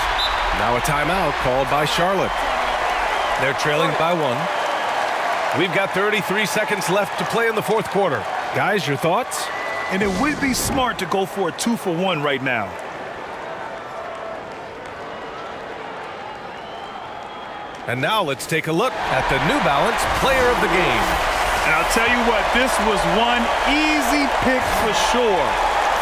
Now a timeout called by Charlotte. They're trailing by one. We've got 33 seconds left to play in the fourth quarter. Guys, your thoughts? And it would be smart to go for a 2-for-1 right now. And now let's take a look at the New Balance Player of the Game. And I'll tell you what, this was one easy pick for sure.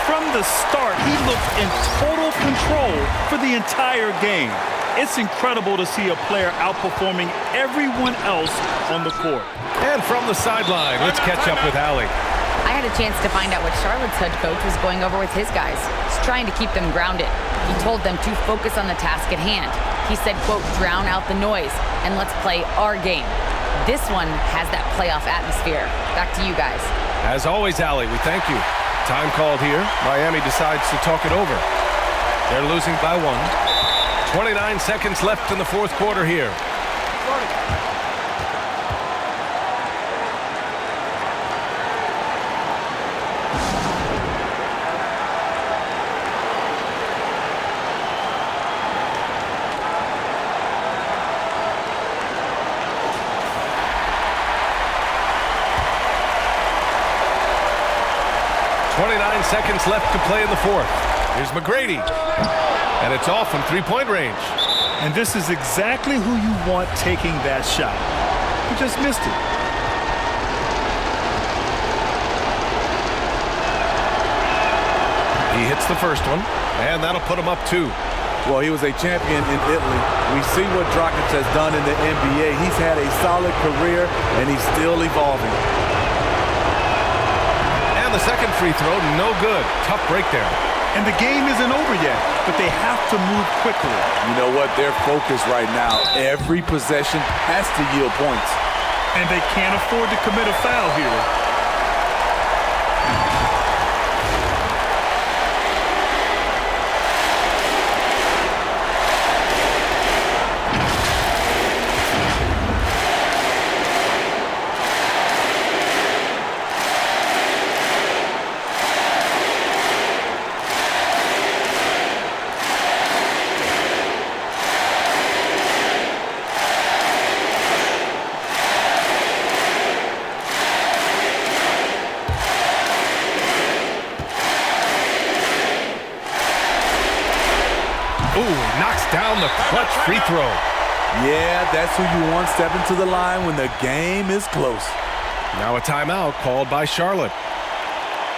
From the start, he looked in total control for the entire game. It's incredible to see a player outperforming everyone else on the court. And from the sideline, let's catch up with Allie. I had a chance to find out what Charlotte's head coach was going over with his guys. He's trying to keep them grounded. He told them to focus on the task at hand. He said, quote, drown out the noise and let's play our game. This one has that playoff atmosphere. Back to you guys. As always, Allie, we thank you. Time called here. Miami decides to talk it over. They're losing by one. 29 seconds left in the fourth quarter here. Seconds left to play in the fourth. Here's McGrady. And it's off from three-point range. And this is exactly who you want taking that shot. He just missed it. He hits the first one, and that'll put him up two. Well, he was a champion in Italy. We see what Dragic has done in the NBA. He's had a solid career, and he's still evolving. The second free throw, no good. Tough break there. And the game isn't over yet, but they have to move quickly. You know what? They're focused right now. Every possession has to yield points. And they can't afford to commit a foul here. Ooh, knocks down the clutch free throw. Yeah, that's who you want stepping to the line when the game is close. Now a timeout called by Charlotte.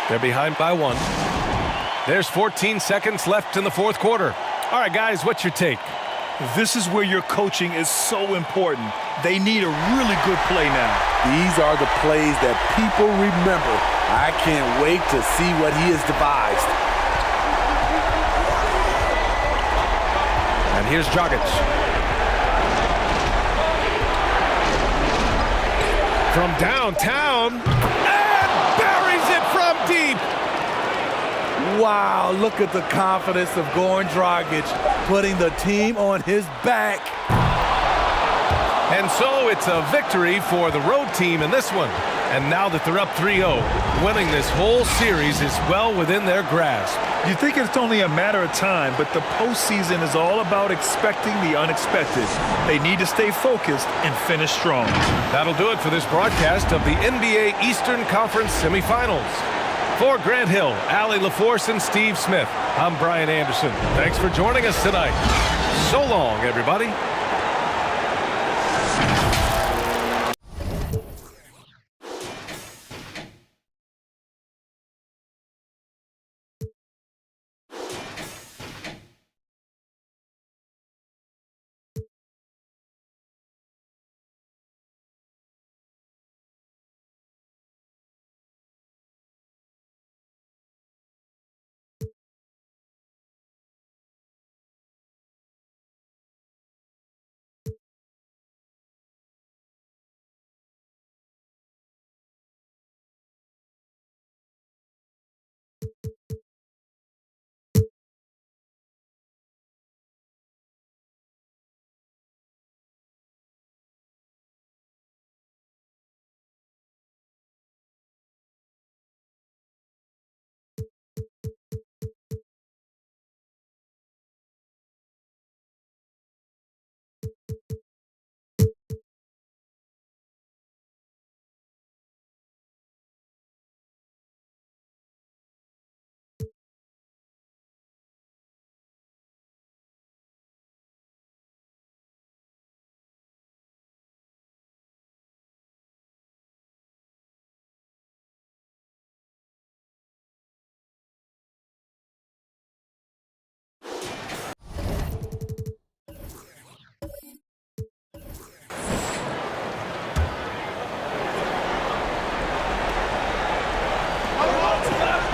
They're behind by 1. There's 14 seconds left in the fourth quarter. All right, guys, what's your take? This is where your coaching is so important. They need a really good play now. These are the plays that people remember. I can't wait to see what he has devised. And here's Dragic. From downtown, and buries it from deep. Wow, look at the confidence of Goran Dragic, putting the team on his back. And so it's a victory for the road team in this one. And now that they're up 3-0, winning this whole series is well within their grasp. You think it's only a matter of time, but the postseason is all about expecting the unexpected. They need to stay focused and finish strong. That'll do it for this broadcast of the NBA Eastern Conference semifinals. For Grant Hill, Allie LaForce, and Steve Smith, I'm Brian Anderson. Thanks for joining us tonight. So long, everybody.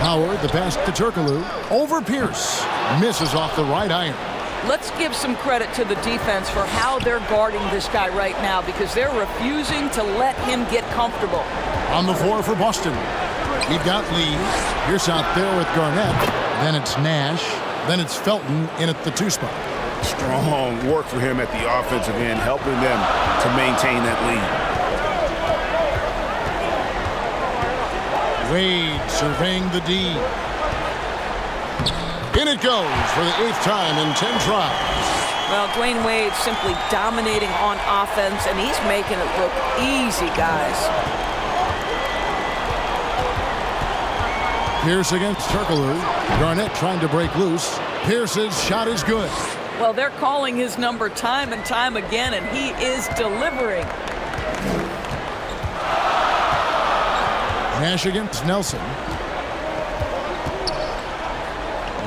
Howard, the pass to Turkoglu. Over Pierce. Misses off the right iron. Let's give some credit to the defense for how they're guarding this guy right now because they're refusing to let him get comfortable. On the floor for Boston. We've got Lee. Pierce out there with Garnett. Then it's Nash. Then it's Felton in at the 2 spot. Strong work for him at the offensive end, helping them to maintain that lead. Wade surveying the D. In it goes for the 8th time in 10 tries. Well, Dwayne Wade simply dominating on offense, and he's making it look easy, guys. Pierce against Turkoglu. Garnett trying to break loose. Pierce's shot is good. Well, they're calling his number time and time again, and he is delivering. Nash against Nelson.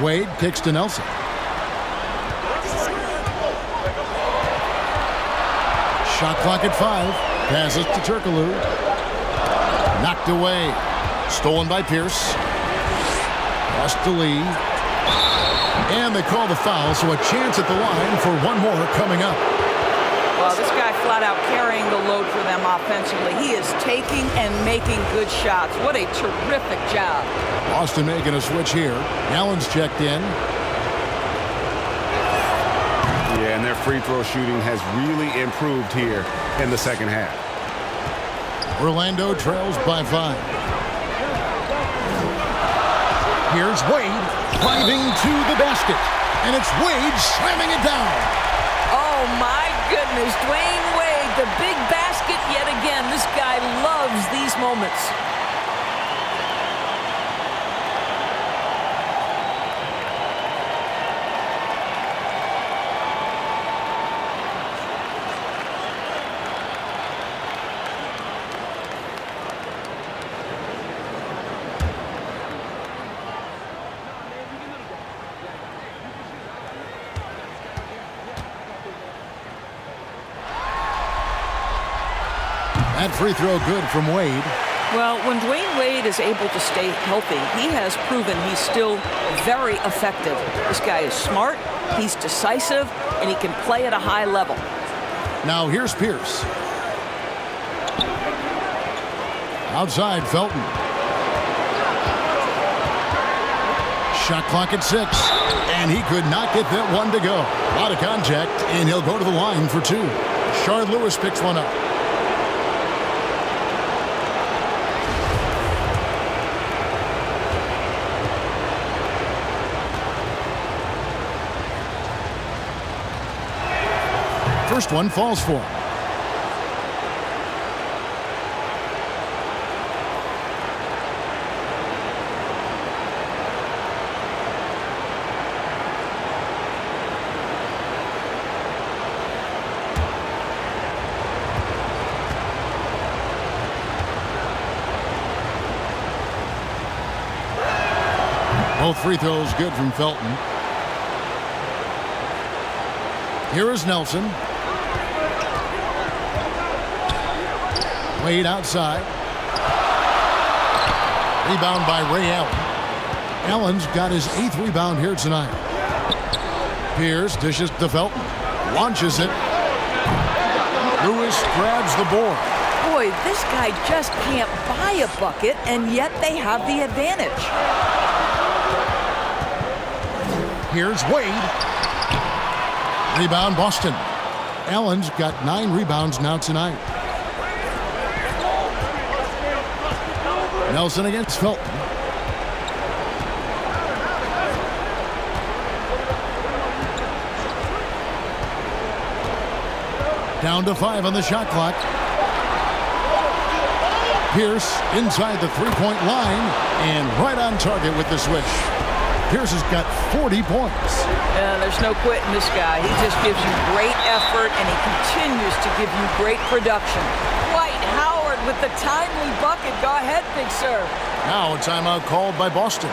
Wade kicks to Nelson. Shot clock at 5. Passes to Turkoglu. Knocked away. Stolen by Pierce. Pass to Lee. And they call the foul, so a chance at the line for one more coming up. Well, this guy flat out carrying the load for them offensively. He is taking and making good shots. What a terrific job. Boston making a switch here. Allen's checked in. Yeah, and their free throw shooting has really improved here in the second half. Orlando trails by 5. Here's Wade driving to the basket. And it's Wade slamming it down. Oh, my goodness. Dwayne Wade, the big basket yet again. This guy loves these moments. That free throw good from Wade. Well, when Dwayne Wade is able to stay healthy, he has proven he's still very effective. This guy is smart, he's decisive, and he can play at a high level. Now here's Pierce. Outside, Felton. Shot clock at 6, and he could not get that one to go. A lot of contact, and he'll go to the line for 2. Shard Lewis picks one up. First one falls for him. Both free throws good from Felton. Here is Nelson. Wade outside. Rebound by Ray Allen. Allen's got his 8th rebound here tonight. Pierce dishes to Felton. Launches it. Lewis grabs the board. Boy, this guy just can't buy a bucket, and yet they have the advantage. Here's Wade. Rebound Boston. Allen's got 9 rebounds now tonight. Nelson against Felton. Down to 5 on the shot clock. Pierce inside the three-point line and right on target with the switch. Pierce has got 40 points. There's no quitting this guy. He just gives you great effort, and he continues to give you great production. Dwight Howard with the timely bucket. Go ahead, big sir. Now a timeout called by Boston.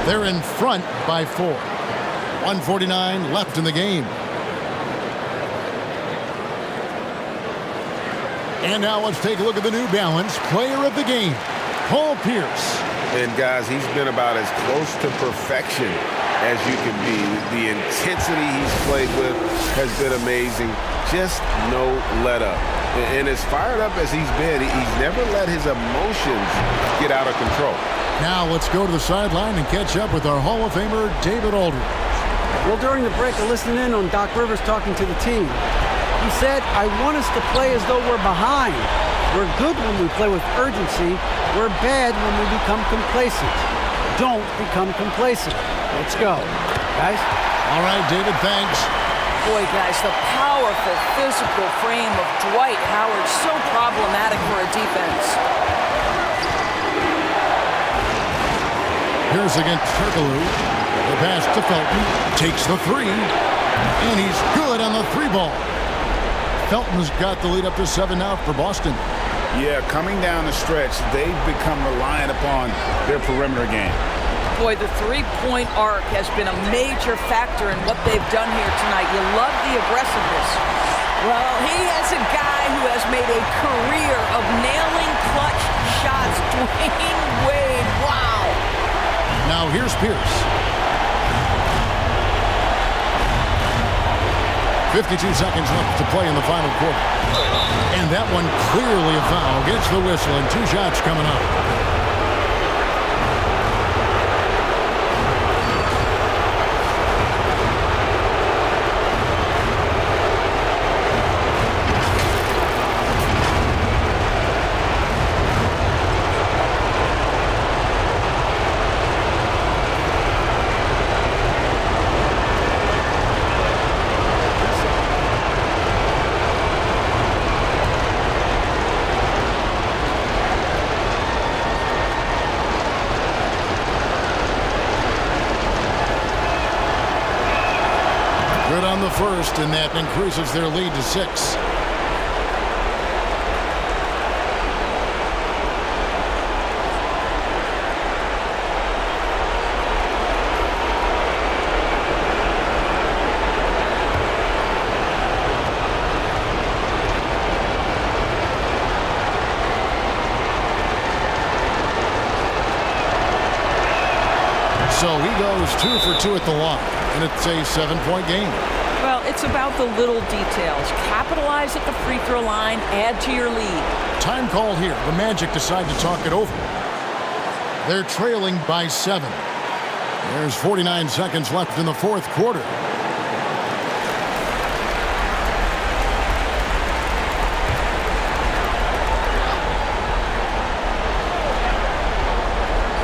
They're in front by 4. 1:49 left in the game. And now let's take a look at the New Balance player of the game, Paul Pierce. And guys, he's been about as close to perfection as you can be. The intensity he's played with has been amazing. Just no let up. And as fired up as he's been, he's never let his emotions get out of control. Now let's go to the sideline and catch up with our Hall of Famer, David Aldridge. Well, during the break, I listened in on Doc Rivers talking to the team. He said, I want us to play as though we're behind. We're good when we play with urgency. We're bad when we become complacent. Don't become complacent. Let's go. Guys? All right, David, thanks. Boy, guys, the powerful physical frame of Dwight Howard, so problematic for a defense. Here's against Turkoglu. The pass to Felton. Takes the 3. And he's good on the 3 ball. Felton's got the lead up to 7 now for Boston. Yeah, coming down the stretch, they've become reliant upon their perimeter game. Boy, the three-point arc has been a major factor in what they've done here tonight. You love the aggressiveness. Well, he has a guy who has made a career of nailing clutch shots. Dwayne Wade, wow. Now here's Pierce. 52 seconds left to play in the final quarter. And that one clearly a foul. Gets the whistle and 2 shots coming up. On the first, and that increases their lead to 6. So he goes 2 for 2 at the line, and it's a 7-point game. Well, it's about the little details. Capitalize at the free throw line, add to your lead. Time called here. The Magic decide to talk it over. They're trailing by 7. There's 49 seconds left in the fourth quarter.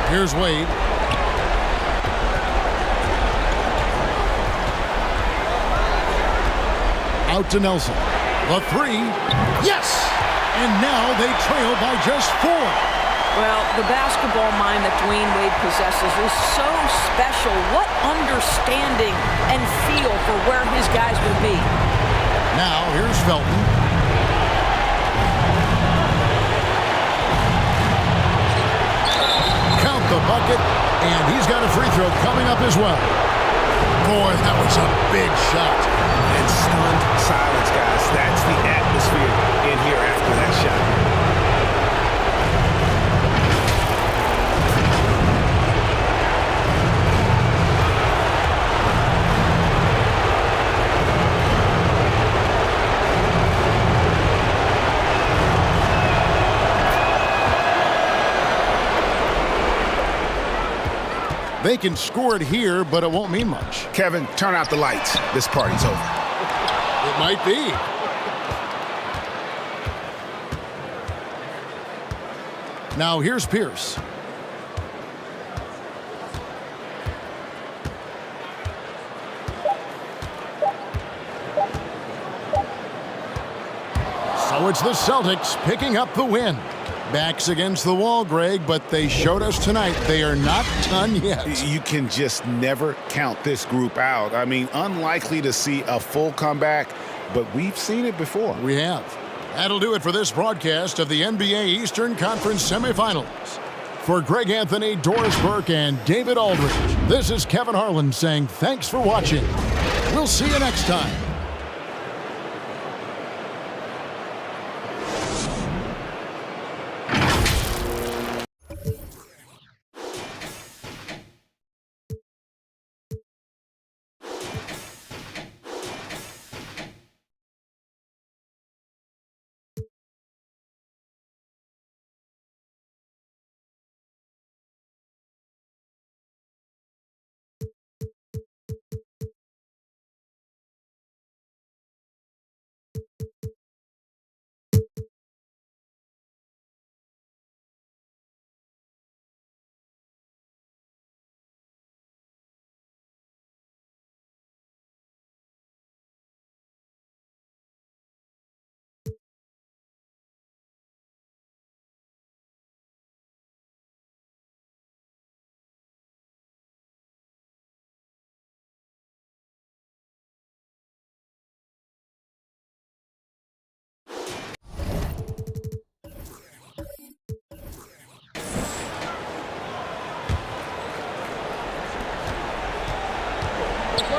Here's Wade. Out to Nelson. The 3. Yes! And now they trail by just 4. Well, the basketball mind that Dwayne Wade possesses is so special. What understanding and feel for where his guys will be. Now, here's Felton. Count the bucket, and he's got a free throw coming up as well. Boy, that was a big shot. And stunned silence, guys. That's the atmosphere in here after that shot. They can score it here, but it won't mean much. Kevin, turn out the lights. This party's over. It might be. Now here's Pierce. So it's the Celtics picking up the win. Backs against the wall, Greg, but they showed us tonight they are not done yet. You can just never count this group out. I mean, unlikely to see a full comeback, but we've seen it before. We have. That'll do it for this broadcast of the NBA Eastern Conference semifinals. For Greg Anthony, Doris Burke, and David Aldridge, this is Kevin Harlan saying thanks for watching. We'll see you next time.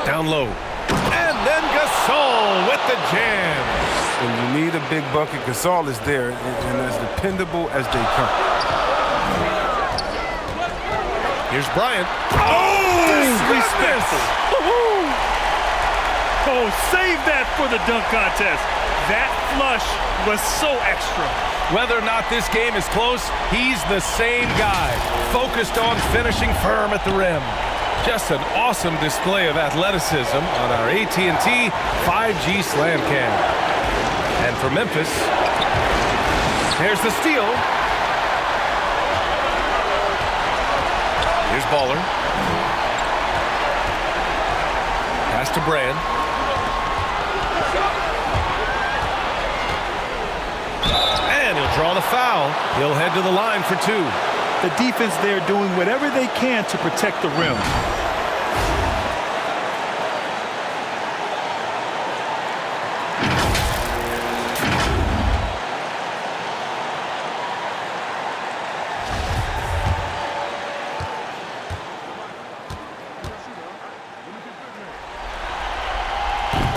Down low. And then Gasol with the jam. When you need a big bucket, Gasol is there and as dependable as they come. Here's Bryant. Oh, disrespectful. Oh, save that for the dunk contest. That flush was so extra. Whether or not this game is close, he's the same guy, focused on finishing firm at the rim. Just an awesome display of athleticism on our AT&T 5G Slam Cam. And for Memphis, here's the steal. Here's Baller. Pass to Brand. And he'll draw the foul. He'll head to the line for 2. The defense there doing whatever they can to protect the rim.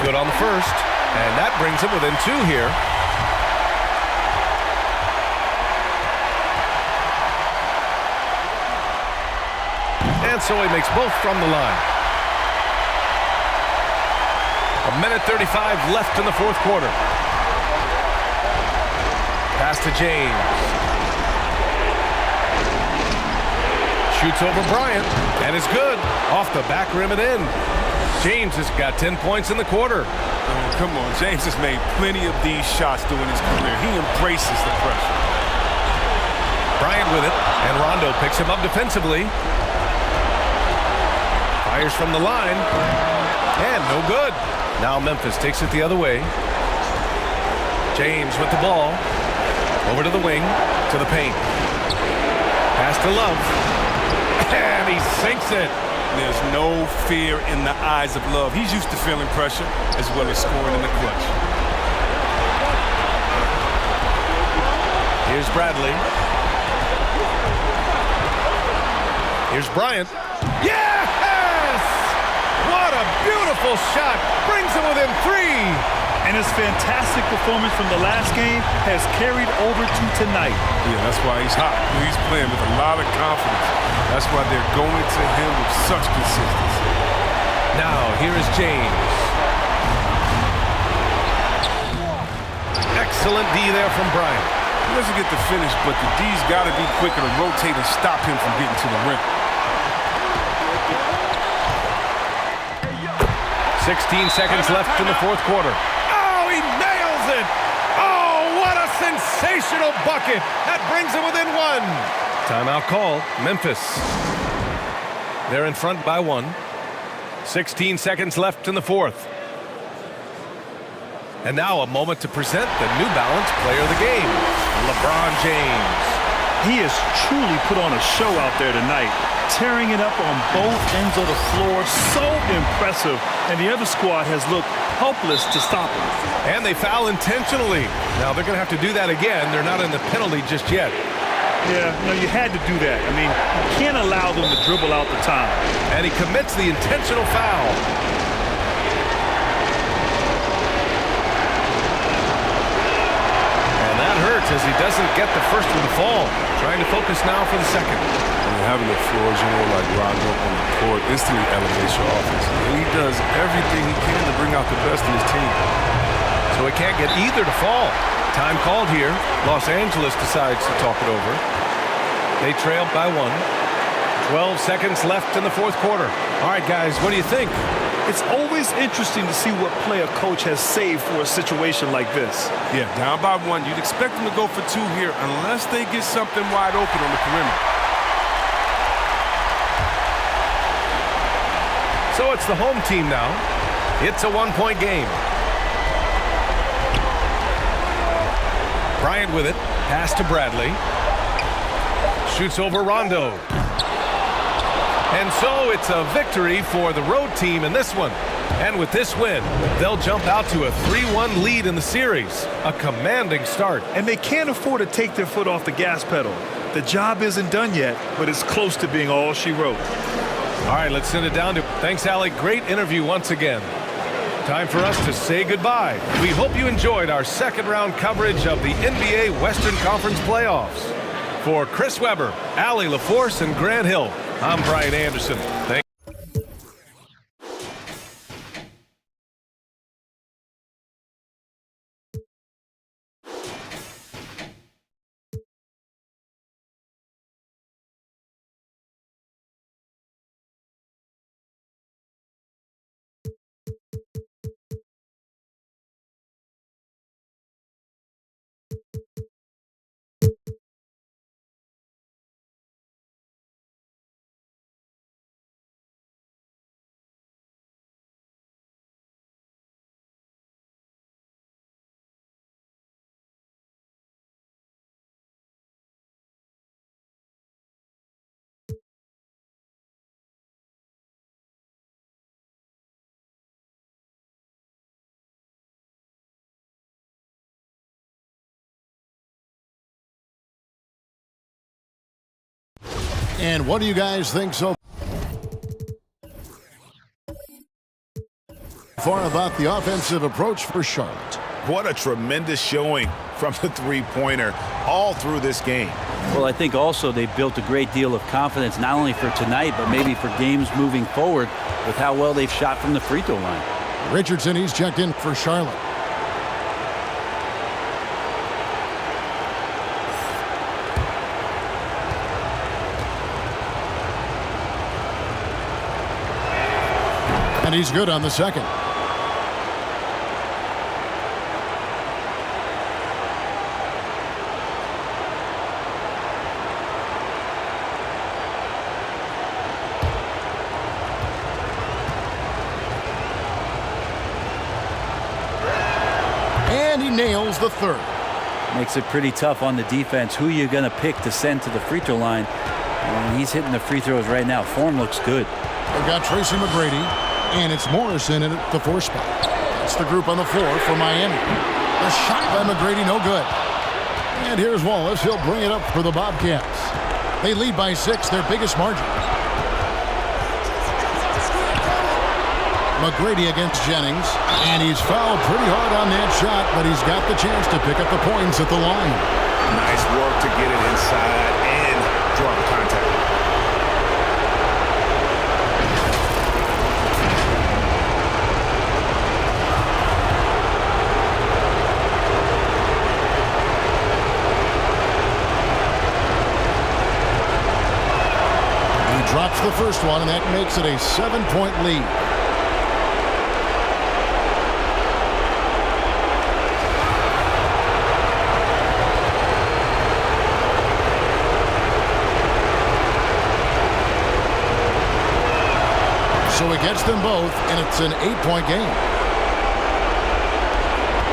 Good on the first, and that brings him within 2 here. And so he makes both from the line. 1:35 left in the fourth quarter. Pass to James. Shoots over Bryant, and is good. Off the back rim and in. James has got 10 points in the quarter. Oh, come on. James has made plenty of these shots during his career. He embraces the pressure. Bryant with it, and Rondo picks him up defensively. Fires from the line, and no good. Now Memphis takes it the other way. James with the ball. Over to the wing, to the paint. Pass to Love. And he sinks it. There's no fear in the eyes of Love. He's used to feeling pressure as well as scoring in the clutch. Here's Bradley. Here's Bryant. Yes! What a beautiful shot. Brings him within 3. And his fantastic performance from the last game has carried over to tonight. Yeah, that's why he's hot. He's playing with a lot of confidence. That's why they're going to him with such consistency. Now, here is James. Excellent D there from Bryant. He doesn't get the finish, but the D's got to be quicker to rotate and stop him from getting to the rim. 16 seconds left in the fourth quarter. Oh, he nails it! Oh, what a sensational bucket! That brings him within 1. Timeout call, Memphis. They're in front by 1. 16 seconds left in the fourth. And now a moment to present the New Balance Player of the Game, LeBron James. He has truly put on a show out there tonight, tearing it up on both ends of the floor. So impressive. And the other squad has looked helpless to stop him. And they foul intentionally. Now they're going to have to do that again. They're not in the penalty just yet. Yeah, you had to do that. I mean, you can't allow them to dribble out the time. And he commits the intentional foul. And that hurts as he doesn't get the first one to fall. Trying to focus now for the second. Having a floor general like Rondo on the court instantly elevates your offense. And he does everything he can to bring out the best in his team. So he can't get either to fall. Time called here. Los Angeles decides to talk it over. They trail by 1. 12 seconds left in the fourth quarter. All right, guys, what do you think? It's always interesting to see what play a coach has saved for a situation like this. Yeah, down by 1. You'd expect them to go for 2 here unless they get something wide open on the perimeter. So it's the home team now. It's a 1-point game. Bryant with it. Pass to Bradley. Shoots over Rondo. And so it's a victory for the road team in this one. And with this win, they'll jump out to a 3-1 lead in the series. A commanding start. And they can't afford to take their foot off the gas pedal. The job isn't done yet, but it's close to being all she wrote. All right, let's send it down to... Thanks, Alec. Great interview once again. Time for us to say goodbye. We hope you enjoyed our second-round coverage of the NBA Western Conference playoffs. For Chris Webber, Allie LaForce, and Grant Hill, I'm Brian Anderson. Thanks. And what do you guys think so far about the offensive approach for Charlotte? What a tremendous showing from the three-pointer all through this game. Well, I think also they built a great deal of confidence, not only for tonight, but maybe for games moving forward with how well they've shot from the free throw line. Richardson, he's checked in for Charlotte. And he's good on the second. And he nails the third. Makes it pretty tough on the defense. Who you're going to pick to send to the free throw line. And he's hitting the free throws right now. Form looks good. They've got Tracy McGrady, and it's Morrison in at the 4 spot. That's the group on the floor for Miami. A shot by McGrady, no good. And here's Wallace. He'll bring it up for the Bobcats. They lead by 6, their biggest margin. McGrady against Jennings, and he's fouled pretty hard on that shot, but he's got the chance to pick up the points at the line. Nice work to get it inside and draw the contact. He drops the first one, and that makes it a 7-point lead. So he gets them both, and it's an 8-point game.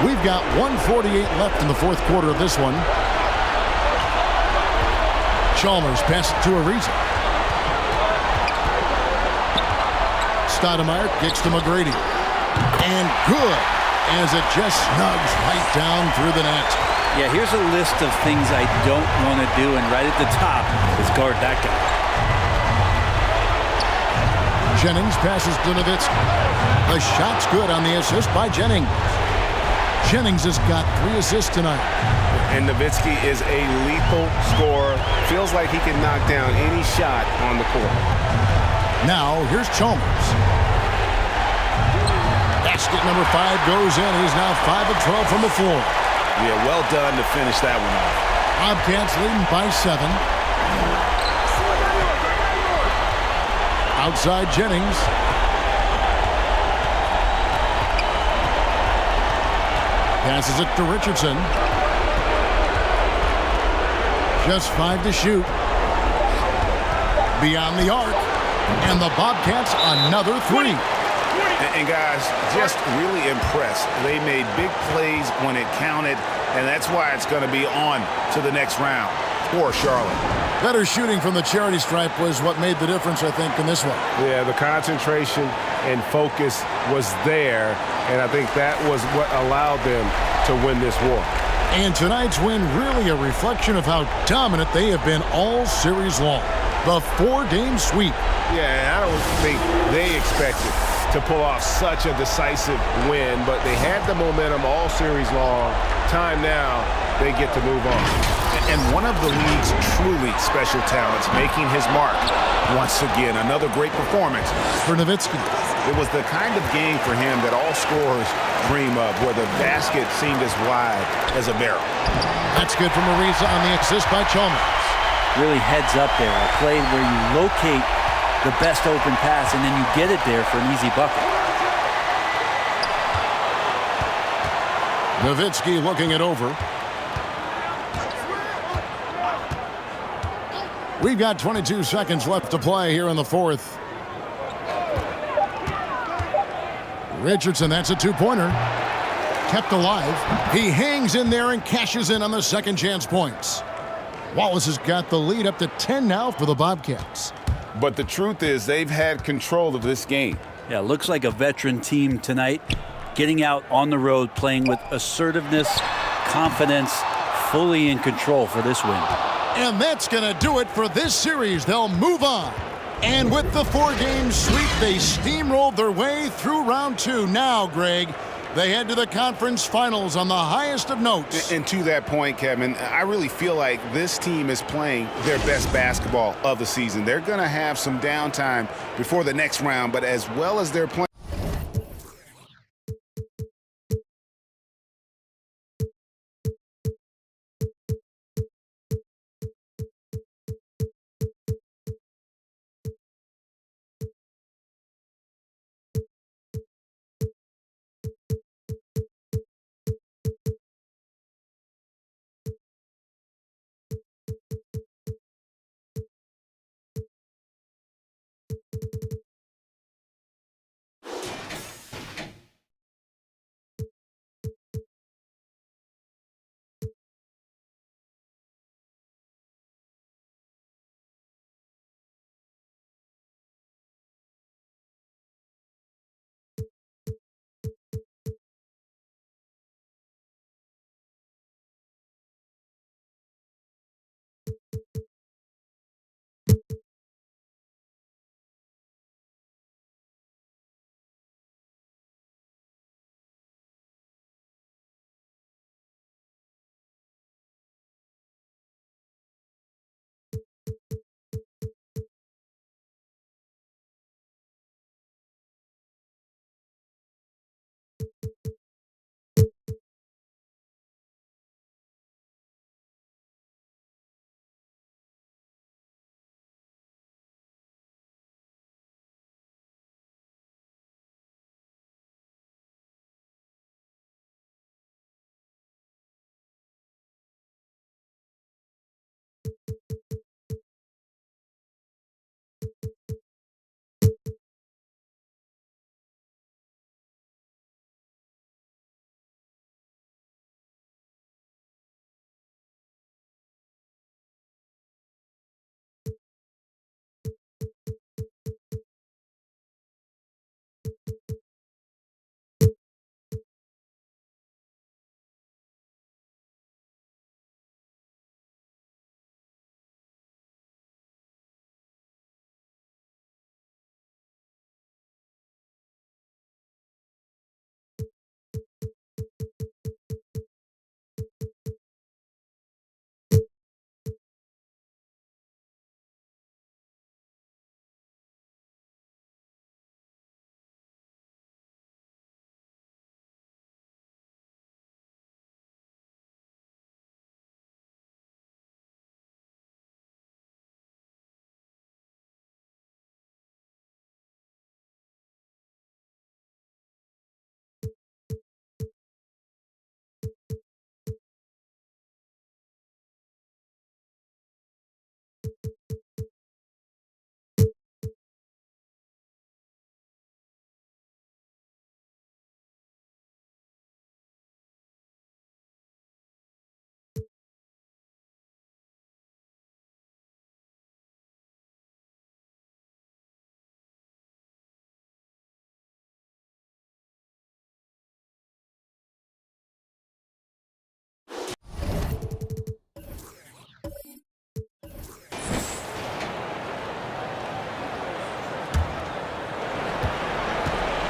We've got 1:48 left in the fourth quarter of this one. Chalmers passes to Ariza. Stoudemire kicks to McGrady. And good, as it just snugs right down through the net. Yeah, here's a list of things I don't want to do, and right at the top is guard that guy. Jennings passes to Nowitzki. The shot's good on the assist by Jennings. Jennings has got 3 assists tonight. And Nowitzki is a lethal scorer. Feels like he can knock down any shot on the court. Now, here's Chalmers. Basket number 5 goes in. He's now 5 of 12 from the floor. Yeah, well done to finish that one off. Bobcats leading by 7. Outside Jennings. Passes it to Richardson. Just 5 to shoot. Beyond the arc. And the Bobcats another 3. And guys, just really impressed. They made big plays when it counted, and that's why it's going to be on to the next round for Charlotte. Better shooting from the charity stripe was what made the difference, I think, in this one. Yeah, the concentration and focus was there, and I think that was what allowed them to win this war. And tonight's win really a reflection of how dominant they have been all series long. The 4-game sweep. Yeah, I don't think they expected to pull off such a decisive win, but they had the momentum all series long. Time now, they get to move on. And one of the league's truly special talents making his mark. Once again, another great performance for Nowitzki. It was the kind of game for him that all scorers dream of, where the basket seemed as wide as a barrel. That's good from Ariza on the assist by Chalmers. Really heads up there. A play where you locate the best open pass and then you get it there for an easy bucket. Nowitzki looking it over. We've got 22 seconds left to play here in the fourth. Richardson, that's a 2-pointer. Kept alive. He hangs in there and cashes in on the second chance points. Wallace has got the lead up to 10 now for the Bobcats. But the truth is they've had control of this game. Yeah, looks like a veteran team tonight, getting out on the road, playing with assertiveness, confidence, fully in control for this win. And that's going to do it for this series. They'll move on. And with the 4-game sweep, they steamrolled their way through round 2. Now, Greg, They head to the conference finals on the highest of notes. And to that point, Kevin, I really feel like this team is playing their best basketball of the season. They're going to have some downtime before the next round, but as well as they're playing,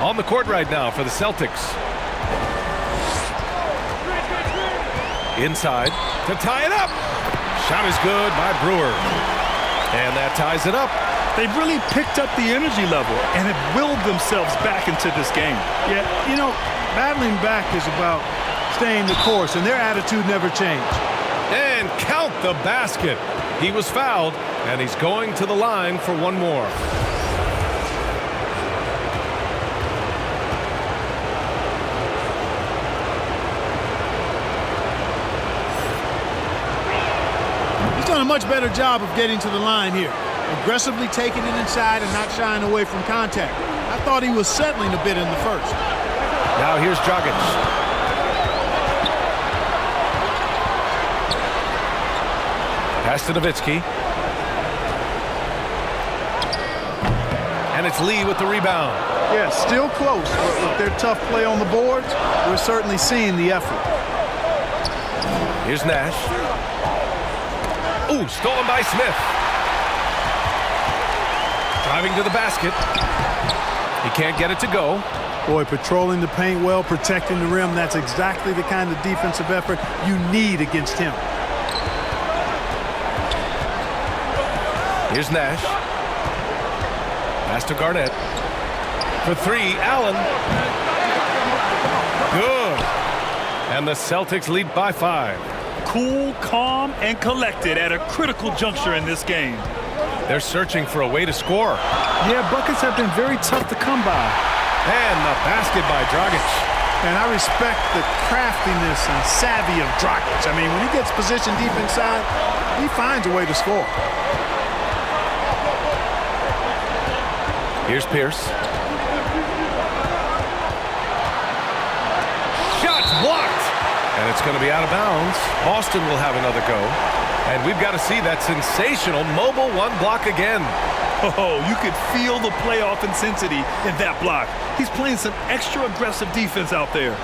On the court right now for the Celtics. Inside to tie it up. Shot is good by Brewer. And that ties it up. They've really picked up the energy level and have willed themselves back into this game. Yeah, you know, battling back is about staying the course, and their attitude never changed. And count the basket. He was fouled, and he's going to the line for one more. He's done a much better job of getting to the line here. Aggressively taking it inside and not shying away from contact. I thought he was settling a bit in the first. Now here's Dragic. Pass to Nowitzki. And it's Lee with the rebound. Yeah, still close, but with their tough play on the boards, we're certainly seeing the effort. Here's Nash. Ooh, stolen by Smith. Driving to the basket. He can't get it to go. Boy, patrolling the paint well, protecting the rim, that's exactly the kind of defensive effort you need against him. Here's Nash. Pass to Garnett. For three, Allen. Good. And the Celtics lead by 5. Cool, calm, and collected at a critical juncture in this game. They're searching for a way to score. Yeah, buckets have been very tough to come by. And the basket by Dragic. And I respect the craftiness and savvy of Dragic. I mean, when he gets position deep inside, he finds a way to score. Here's Pierce. Shots blocked. And it's going to be out of bounds. Boston will have another go. And we've got to see that sensational mobile one block again. Oh, you could feel the playoff intensity in that block. He's playing some extra aggressive defense out there.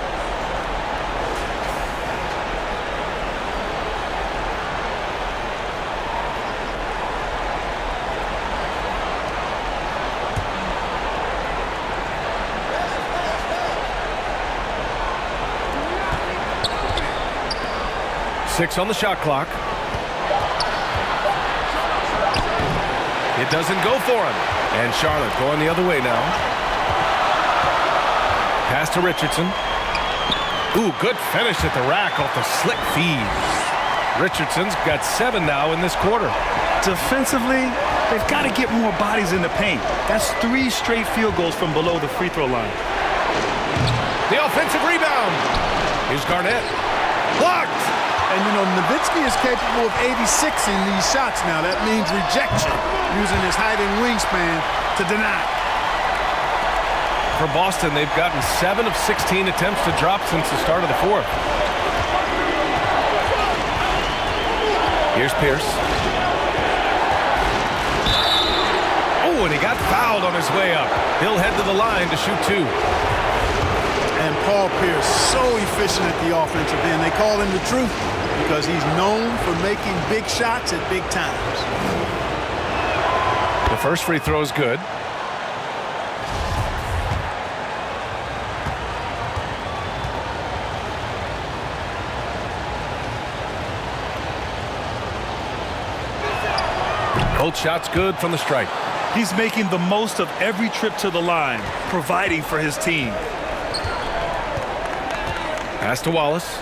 Six on the shot clock. It doesn't go for him. And Charlotte going the other way now. Pass to Richardson. Ooh, good finish at the rack off the slick feed. Richardson's got 7 now in this quarter. Defensively, they've got to get more bodies in the paint. That's 3 straight field goals from below the free throw line. The offensive rebound. Here's Garnett. Blocked. And, you know, Nowitzki is capable of 86ing these shots now. That means rejection, using his height and wingspan to deny. For Boston, they've gotten 7 of 16 attempts to drop since the start of the 4th. Here's Pierce. Oh, and he got fouled on his way up. He'll head to the line to shoot 2. And Paul Pierce, so efficient at the offensive end. They call him the truth because he's known for making big shots at big times. The first free throw is good. Both shots good from the stripe. He's making the most of every trip to the line, providing for his team. Pass to Wallace.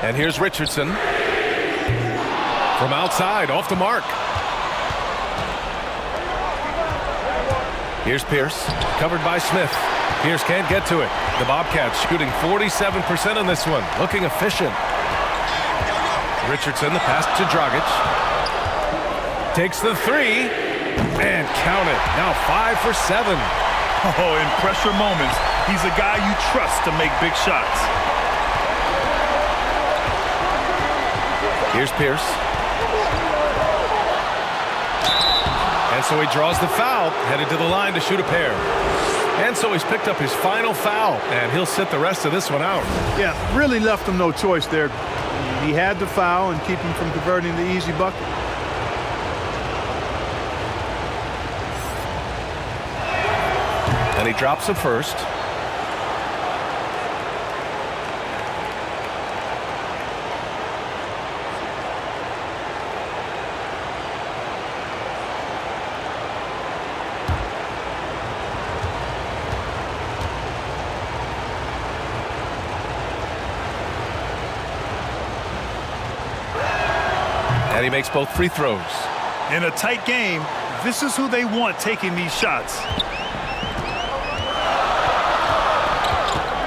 And here's Richardson. From outside, off the mark. Here's Pierce, covered by Smith. Pierce can't get to it. The Bobcats shooting 47% on this one, looking efficient. Richardson, the pass to Dragic. Takes the 3, and count it. Now 5 for 7. Oh, in pressure moments, he's a guy you trust to make big shots. Here's Pierce. And so he draws the foul, headed to the line to shoot a pair. And so he's picked up his final foul, and he'll sit the rest of this one out. Yeah, really left him no choice there. He had the foul and keep him from converting the easy bucket. And he drops the first. And he makes both free throws. In a tight game, this is who they want taking these shots.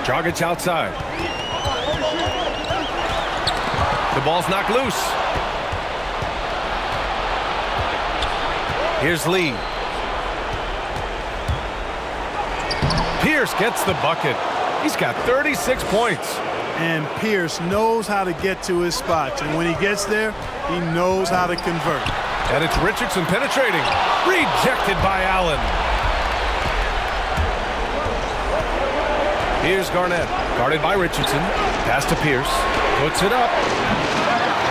Dragic outside. The ball's knocked loose. Here's Lee. Pierce gets the bucket. He's got 36 points. And Pierce knows how to get to his spots. And when he gets there, he knows how to convert. And it's Richardson penetrating. Rejected by Allen. Here's Garnett. Guarded by Richardson. Pass to Pierce. Puts it up.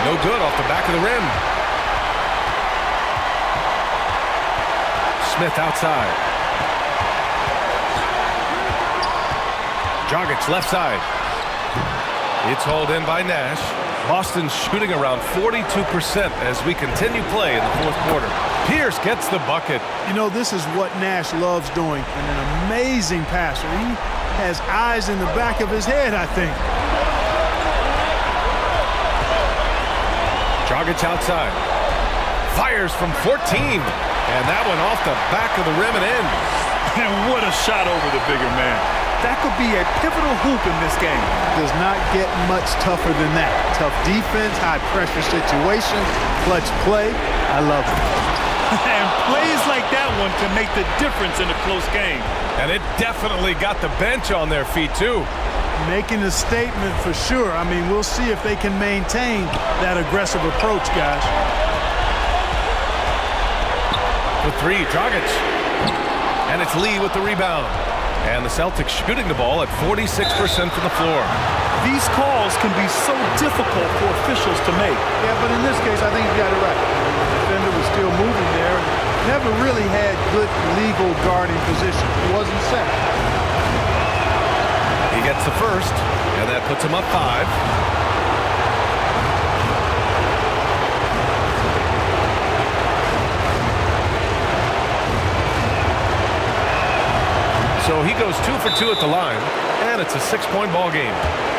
No good off the back of the rim. Smith outside. Dragic left side. It's hauled in by Nash. Boston's shooting around 42% as we continue play in the fourth quarter. Pierce gets the bucket. You know, this is what Nash loves doing, and an amazing passer. He has eyes in the back of his head, I think. Dragic outside. Fires from 14. And that one off the back of the rim and in. And what a shot over the bigger man. That could be a pivotal hoop in this game. Does not get much tougher than that. Tough defense, high pressure situation, clutch play. I love it. And plays like that one can make the difference in a close game. And it definitely got the bench on their feet, too. Making a statement for sure. I mean, we'll see if they can maintain that aggressive approach, guys. For three, Dragic. And it's Lee with the rebound. And the Celtics shooting the ball at 46% from the floor. These calls can be so difficult for officials to make. Yeah, but in this case, I think you got it right. The defender was still moving there. Never really had good legal guarding position. He wasn't set. He gets the first, and that puts him up 5. So he goes 2 for 2 at the line, and it's a 6-point ball game.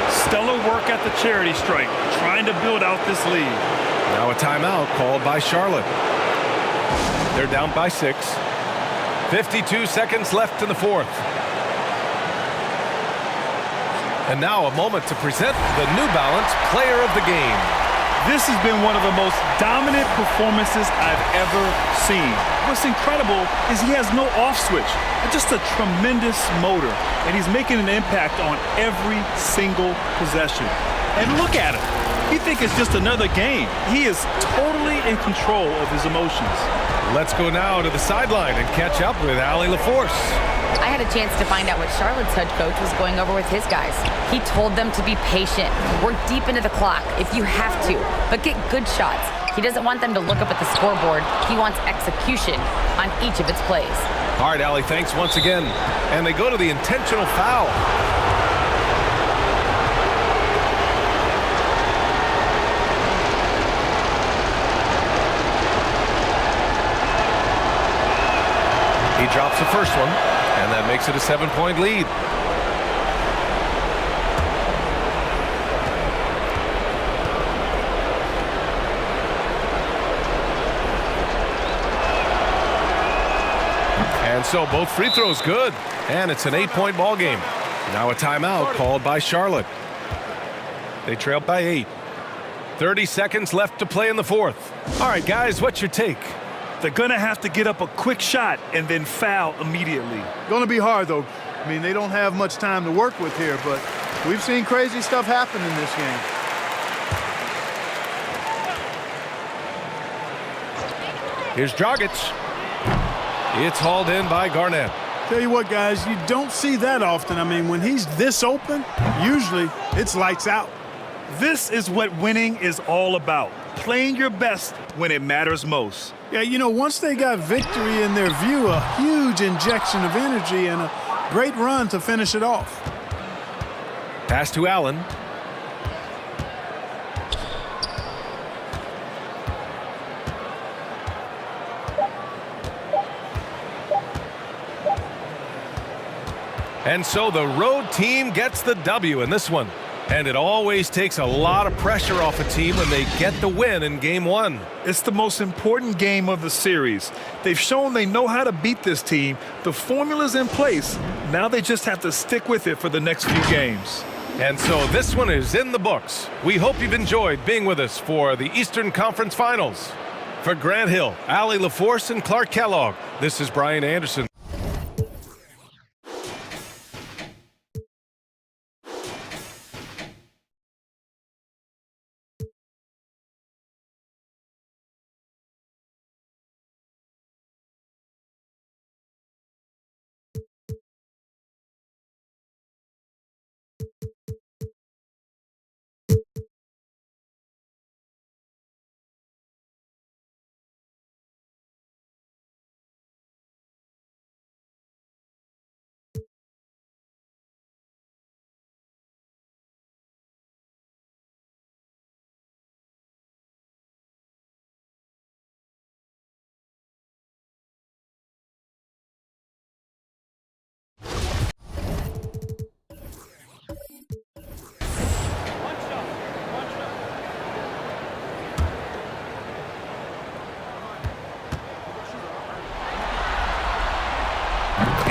Stellar work at the charity stripe, trying to build out this lead. Now a timeout called by Charlotte. They're down by 6. 52 seconds left in the fourth. And now a moment to present the New Balance Player of the Game. This has been one of the most dominant performances I've ever seen. What's incredible is he has no off switch, just a tremendous motor, and he's making an impact on every single possession. And look at him. You think it's just another game. He is totally in control of his emotions. Let's go now to the sideline and catch up with Allie LaForce. I had a chance to find out what Charlotte's head coach was going over with his guys. He told them to be patient, work deep into the clock if you have to, but get good shots. He doesn't want them to look up at the scoreboard. He wants execution on each of its plays. All right, Allie, thanks once again. And they go to the intentional foul. He drops the first one, and that makes it a 7-point lead. And so both free throws good, and it's an 8-point ball game. Now a timeout called by Charlotte. They trail by 8. 30 seconds left to play in the fourth. All right, guys, what's your take? They're going to have to get up a quick shot and then foul immediately. Going to be hard, though. I mean, they don't have much time to work with here, but we've seen crazy stuff happen in this game. Here's Dragic. It's hauled in by Garnett. Tell you what, guys, you don't see that often. I mean, when he's this open, usually it's lights out. This is what winning is all about. Playing your best when it matters most. Yeah, you know, once they got victory in their view, a huge injection of energy and a great run to finish it off. Pass to Allen. And so the road team gets the W in this one. And it always takes a lot of pressure off a team when they get the win in Game 1. It's the most important game of the series. They've shown they know how to beat this team. The formula's in place. Now they just have to stick with it for the next few games. And so this one is in the books. We hope you've enjoyed being with us for the Eastern Conference Finals. For Grant Hill, Allie LaForce, and Clark Kellogg, this is Brian Anderson.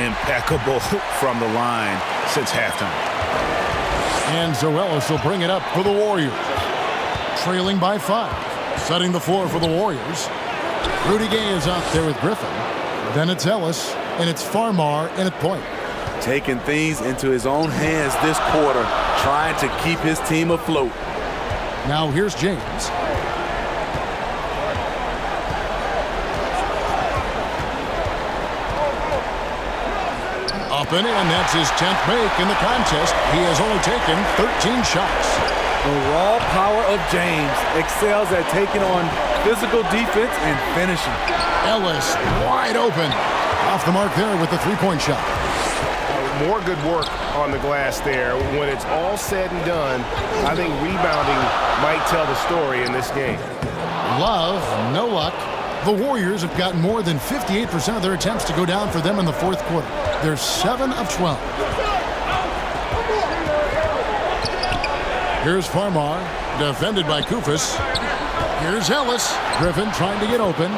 impeccable from the line since halftime. And Zoelis will bring it up for the Warriors. Trailing by 5. Setting the floor for the Warriors. Rudy Gay is out there with Griffin. Then it's Ellis, and it's Farmar in at point. Taking things into his own hands this quarter, trying to keep his team afloat. Now here's James. Up and in, that's his 10th make in the contest. He has only taken 13 shots. The raw power of James excels at taking on physical defense and finishing. Ellis wide open. Off the mark there with the three-point shot. More good work on the glass there. When it's all said and done, I think rebounding might tell the story in this game. Love, no luck. The Warriors have gotten more than 58% of their attempts to go down for them in the fourth quarter. They're 7 of 12. Here's Farmar, defended by Kufis. Here's Ellis. Griffin trying to get open.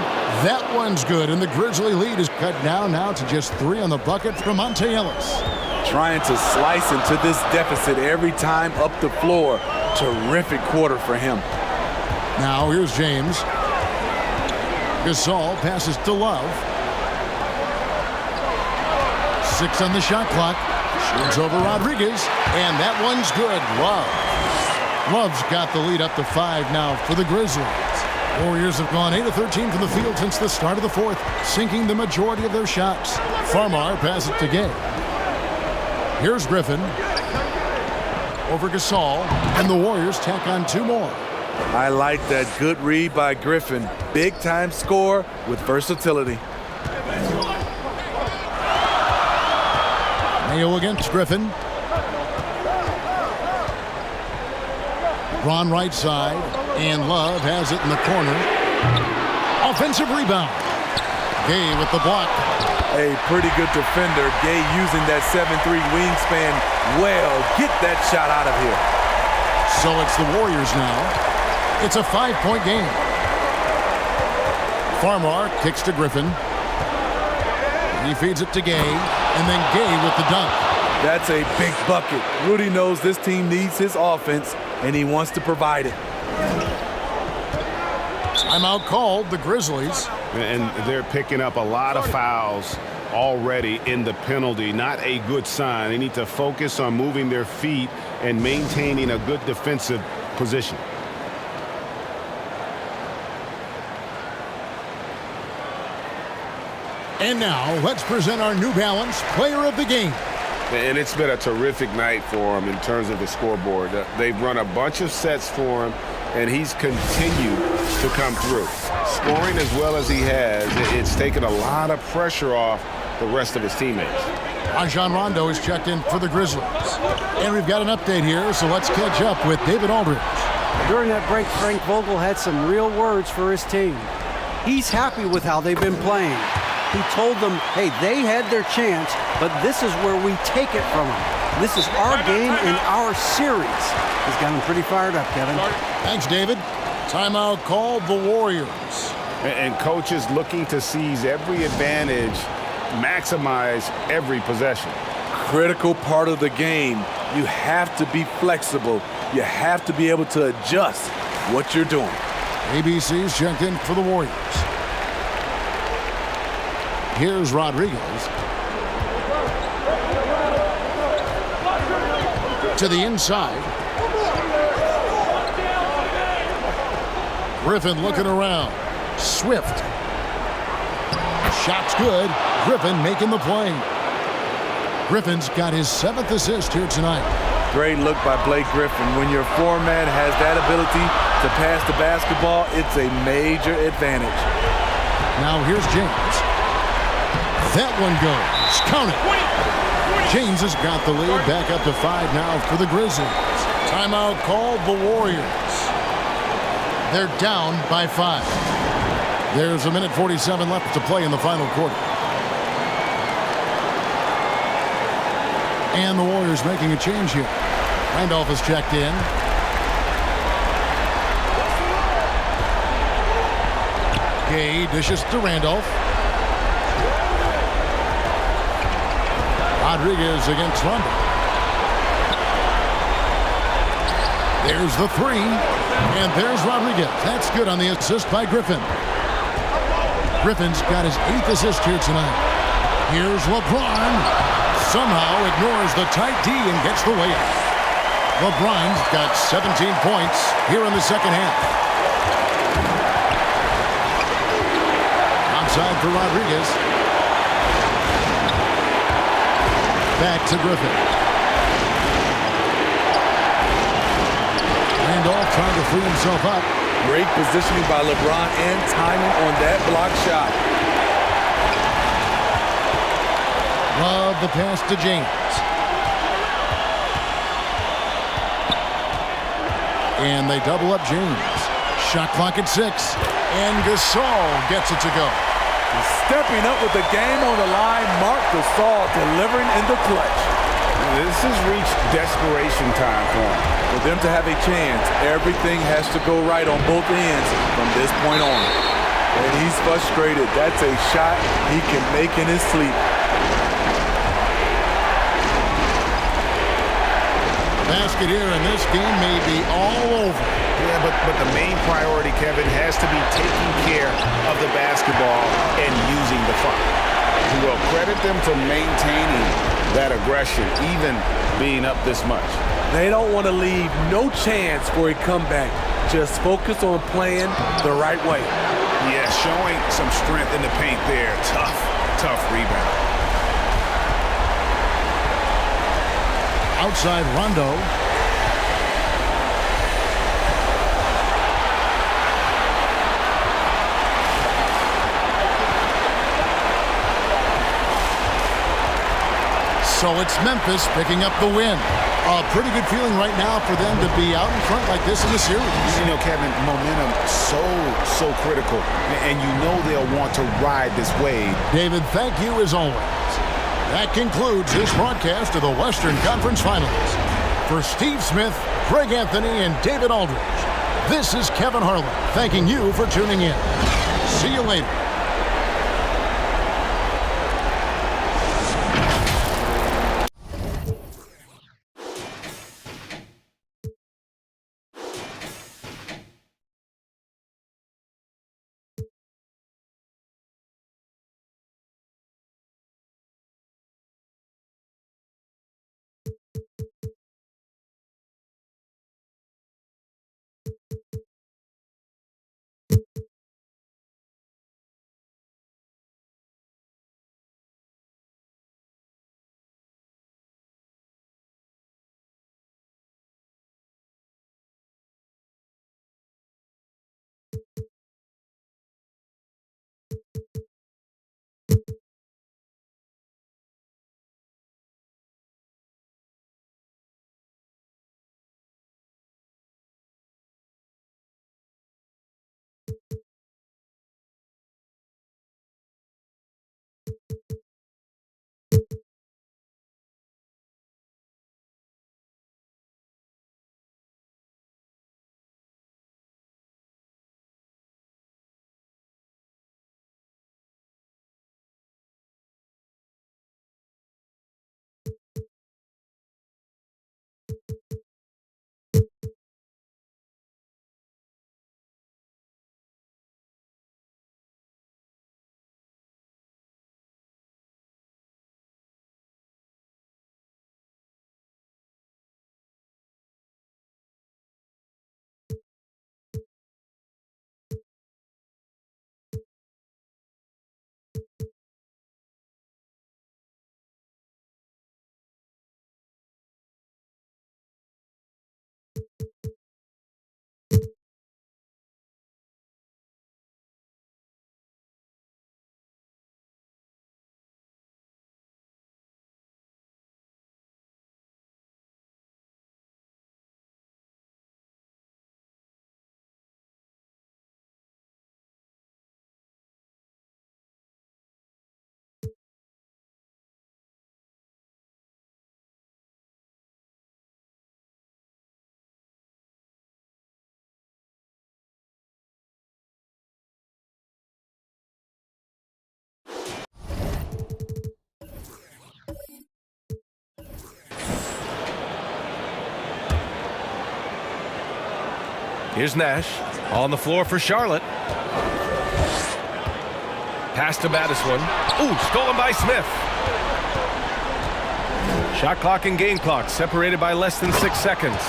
That one's good, and the Grizzly lead is cut down now to just 3 on the bucket from Monte Ellis. Trying to slice into this deficit every time up the floor. Terrific quarter for him. Now here's James. Gasol passes to Love. 6 on the shot clock. Shoots over Rodriguez, and that one's good. Love's got the lead up to 5 now for the Grizzlies. Warriors have gone 8 of 13 from the field since the start of the fourth, sinking the majority of their shots. Farmar passes it to Gay. Here's Griffin. Over Gasol, and the Warriors tack on 2 more. I like that good read by Griffin. Big-time score with versatility. Mayo against Griffin. Ron right side, and Love has it in the corner. Offensive rebound. Gay with the block. A pretty good defender. Gay using that 7'3" wingspan well. Get that shot out of here. So it's the Warriors now. It's a 5-point game. Farmar kicks to Griffin. He feeds it to Gay, and then Gay with the dunk. That's a big bucket. Rudy knows this team needs his offense, and he wants to provide it. Timeout called, the Grizzlies. And they're picking up a lot of fouls already in the penalty. Not a good sign. They need to focus on moving their feet and maintaining a good defensive position. And now, let's present our New Balance Player of the Game. And it's been a terrific night for him in terms of the scoreboard. They've run a bunch of sets for him, and he's continued to come through. Scoring as well as he has, it's taken a lot of pressure off the rest of his teammates. Rajon Rondo is checked in for the Grizzlies. And we've got an update here, so let's catch up with David Aldridge. During that break, Frank Vogel had some real words for his team. He's happy with how they've been playing. He told them, hey, they had their chance, but this is where we take it from them. This is our game and our series. He's got him pretty fired up, Kevin. Thanks, David. Timeout called, the Warriors. And coaches looking to seize every advantage, maximize every possession. Critical part of the game. You have to be flexible. You have to be able to adjust what you're doing. ABC's checked in for the Warriors. Here's Rodriguez. To the inside. Griffin looking around. Swift. Shot's good. Griffin making the play. Griffin's got his 7th assist here tonight. Great look by Blake Griffin. When your foreman has that ability to pass the basketball, it's a major advantage. Now here's James. That one goes. Count it. James has got the lead back up to 5 now for the Grizzlies. Timeout called, the Warriors. They're down by 5. There's 1:47 left to play in the final quarter. And the Warriors making a change here. Randolph is checked in. Gay dishes to Randolph. Rodriguez against Rondo. There's the three, and there's Rodriguez. That's good on the assist by Griffin. Griffin's got his 8th assist here tonight. Here's LeBron. Somehow ignores the tight D and gets the layup. LeBron's got 17 points here in the second half. Outside for Rodriguez. Back to Griffin. Randolph trying to free himself up. Great positioning by LeBron and timing on that block shot. Love the pass to James. And they double up James. Shot clock at 6. And Gasol gets it to go. Stepping up with the game on the line, Marc Gasol delivering in the clutch. This has reached desperation time for him. For them to have a chance, everything has to go right on both ends from this point on. And he's frustrated. That's a shot he can make in his sleep. Basket here, and this game may be all over. Yeah, but the main priority, Kevin, has to be taking care of the basketball and using the fun. Well, credit them for maintaining that aggression, even being up this much. They don't want to leave no chance for a comeback. Just focus on playing the right way. Yeah, showing some strength in the paint there. Tough rebound. Outside Rondo. So it's Memphis picking up the win. A pretty good feeling right now for them to be out in front like this in the series. You know, Kevin, momentum so critical. And you know they'll want to ride this wave. David, thank you as always. That concludes this broadcast of the Western Conference Finals. For Steve Smith, Greg Anthony, and David Aldridge, this is Kevin Harlan thanking you for tuning in. See you later. Here's Nash on the floor for Charlotte. Pass to Madison. Ooh, stolen by Smith. Shot clock and game clock separated by less than 6 seconds.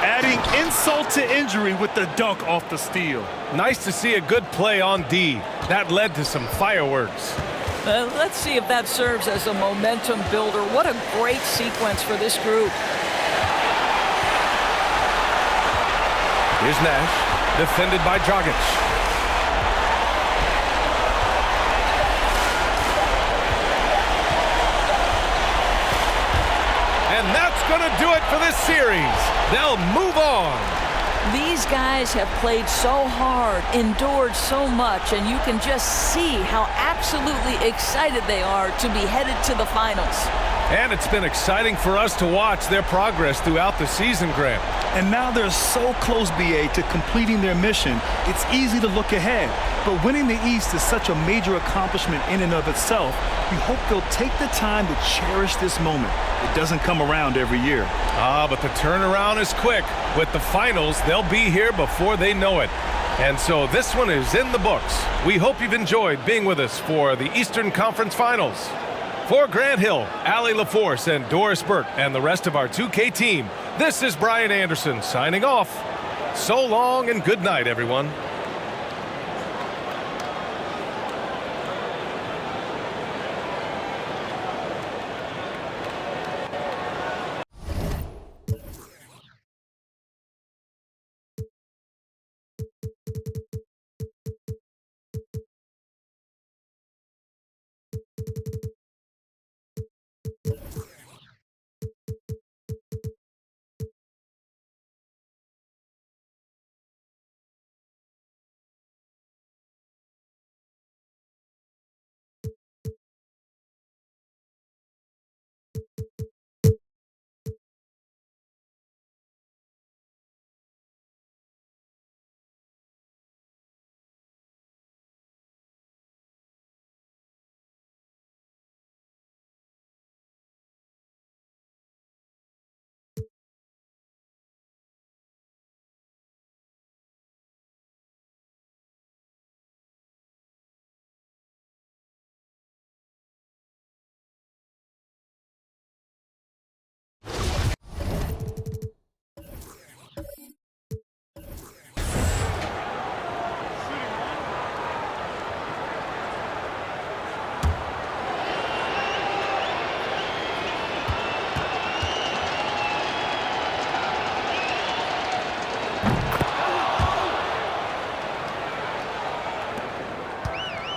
Adding insult to injury with the dunk off the steal. Nice to see a good play on D. That led to some fireworks. Let's see if that serves as a momentum builder. What a great sequence for this group. Here's Nash, defended by Dragic. And that's going to do it for this series. They'll move on. These guys have played so hard, endured so much, and you can just see how absolutely excited they are to be headed to the finals. And it's been exciting for us to watch their progress throughout the season, Grant. And now they're so close, BA, to completing their mission, it's easy to look ahead. But winning the East is such a major accomplishment in and of itself. We hope they'll take the time to cherish this moment. It doesn't come around every year. But the turnaround is quick. With the finals, they'll be here before they know it. And so this one is in the books. We hope you've enjoyed being with us for the Eastern Conference Finals. For Grant Hill, Allie LaForce, and Doris Burke, and the rest of our 2K team, this is Brian Anderson signing off. So long and good night, everyone.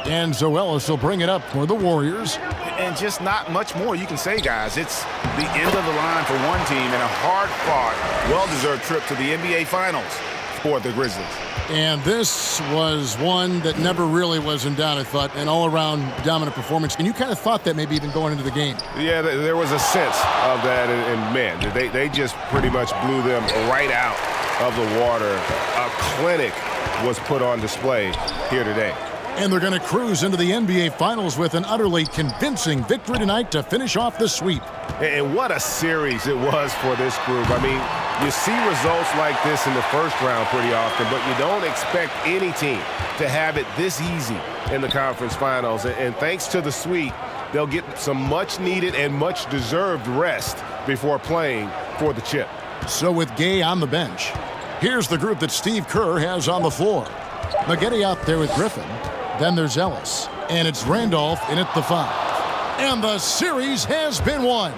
And Zoelis will bring it up for the Warriors. And just not much more you can say, guys. It's the end of the line for one team and a hard-fought, well-deserved trip to the NBA Finals for the Grizzlies. And this was one that never really was in doubt, I thought, an all-around dominant performance. And you kind of thought that maybe even going into the game. Yeah, there was a sense of that, and man, they just pretty much blew them right out of the water. A clinic was put on display here today. And they're going to cruise into the NBA Finals with an utterly convincing victory tonight to finish off the sweep. And what a series it was for this group. I mean, you see results like this in the first round pretty often, but you don't expect any team to have it this easy in the conference finals. And thanks to the sweep, they'll get some much-needed and much-deserved rest before playing for the chip. So with Gay on the bench, here's the group that Steve Kerr has on the floor. Maggette out there with Griffin. Then there's Ellis, and it's Randolph in at the 5. And the series has been won.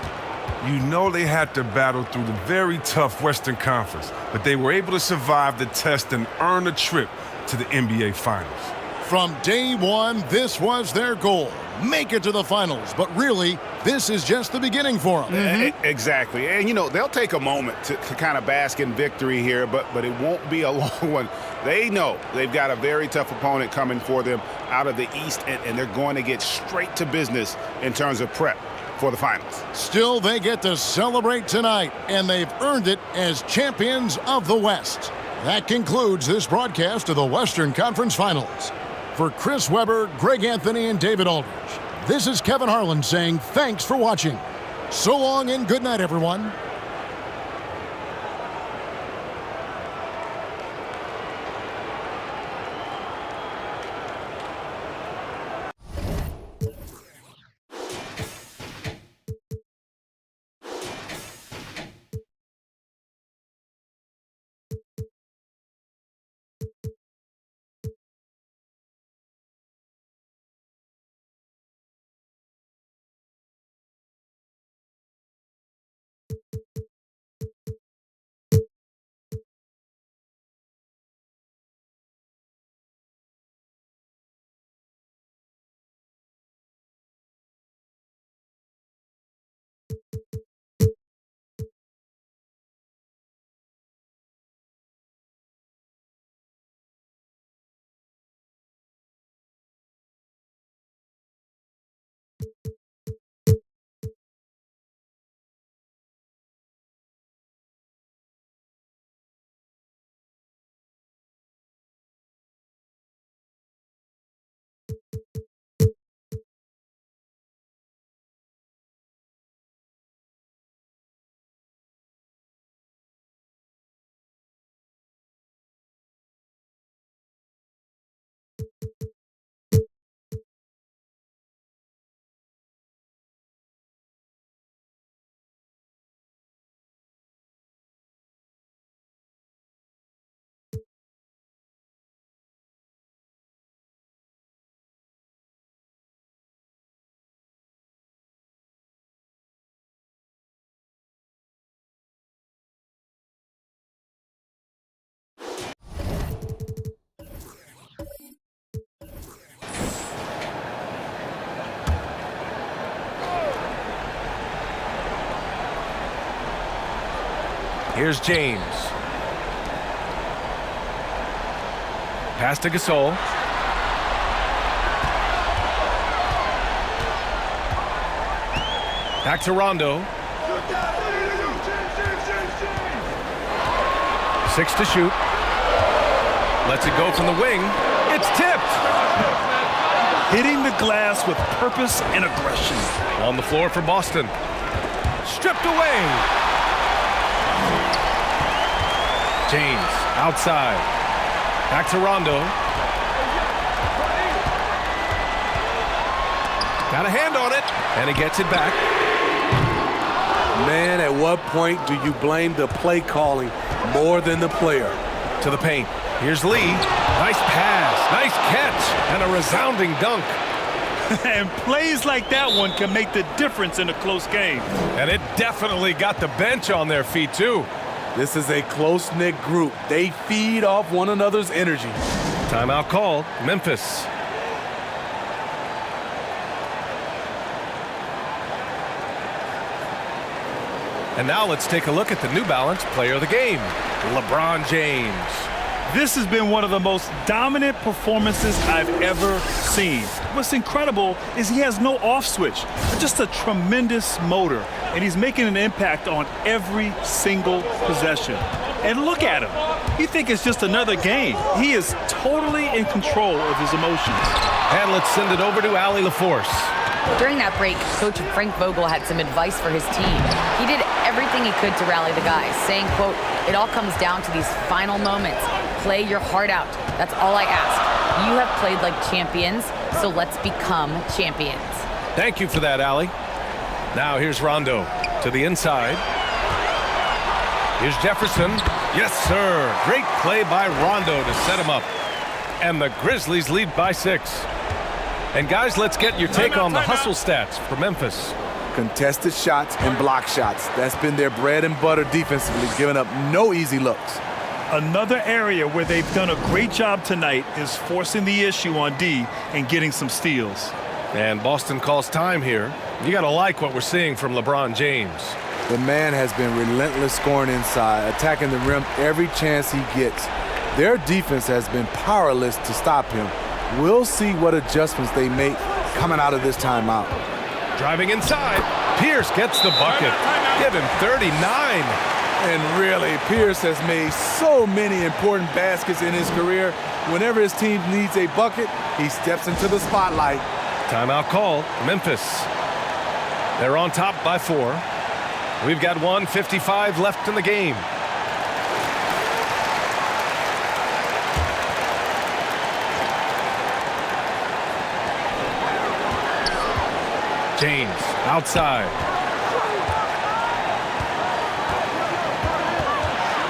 You know they had to battle through the very tough Western Conference, but they were able to survive the test and earn a trip to the NBA Finals. From day one, this was their goal. Make it to the finals. But really, this is just the beginning for them. Exactly. And, you know, they'll take a moment to kind of bask in victory here, but it won't be a long one. They know they've got a very tough opponent coming for them out of the East, and they're going to get straight to business in terms of prep for the finals. Still, they get to celebrate tonight, and they've earned it as champions of the West. That concludes this broadcast of the Western Conference Finals. For Chris Webber, Greg Anthony, and David Aldridge, this is Kevin Harlan saying thanks for watching. So long and good night, everyone. Here's James. Pass to Gasol. Back to Rondo. 6 to shoot. Lets it go from the wing. It's tipped. Hitting the glass with purpose and aggression. On the floor for Boston. Stripped away. James outside. Back to Rondo. Got a hand on it, and he gets it back. Man, at what point do you blame the play calling more than the player? To the paint. Here's Lee. Nice pass, nice catch, and a resounding dunk. And plays like that one can make the difference in a close game. And it definitely got the bench on their feet, too. This is a close-knit group. They feed off one another's energy. Timeout called. Memphis. And now let's take a look at the New Balance player of the game, LeBron James. This has been one of the most dominant performances I've ever seen. What's incredible is he has no off switch, just a tremendous motor, and he's making an impact on every single possession. And look at him. You think it's just another game. He is totally in control of his emotions. And let's send it over to Allie LaForce. During that break, Coach Frank Vogel had some advice for his team. He did everything he could to rally the guys, saying, quote, "It all comes down to these final moments. Play your heart out. That's all I ask. You have played like champions, so let's become champions." Thank you for that, Allie. Now here's Rondo to the inside. Here's Jefferson. Yes, sir. Great play by Rondo to set him up. And the Grizzlies lead by 6. And guys, let's get your take on the hustle stats for Memphis. Contested shots and block shots. That's been their bread and butter defensively, giving up no easy looks. Another area where they've done a great job tonight is forcing the issue on D and getting some steals. And Boston calls time here. You got to like what we're seeing from LeBron James. The man has been relentless scoring inside, attacking the rim every chance he gets. Their defense has been powerless to stop him. We'll see what adjustments they make coming out of this timeout. Driving inside. Pierce gets the bucket. Give him 39. And really, Pierce has made so many important baskets in his career. Whenever his team needs a bucket, he steps into the spotlight. Timeout called. Memphis. They're on top by 4. We've got 1:55 left in the game. James outside.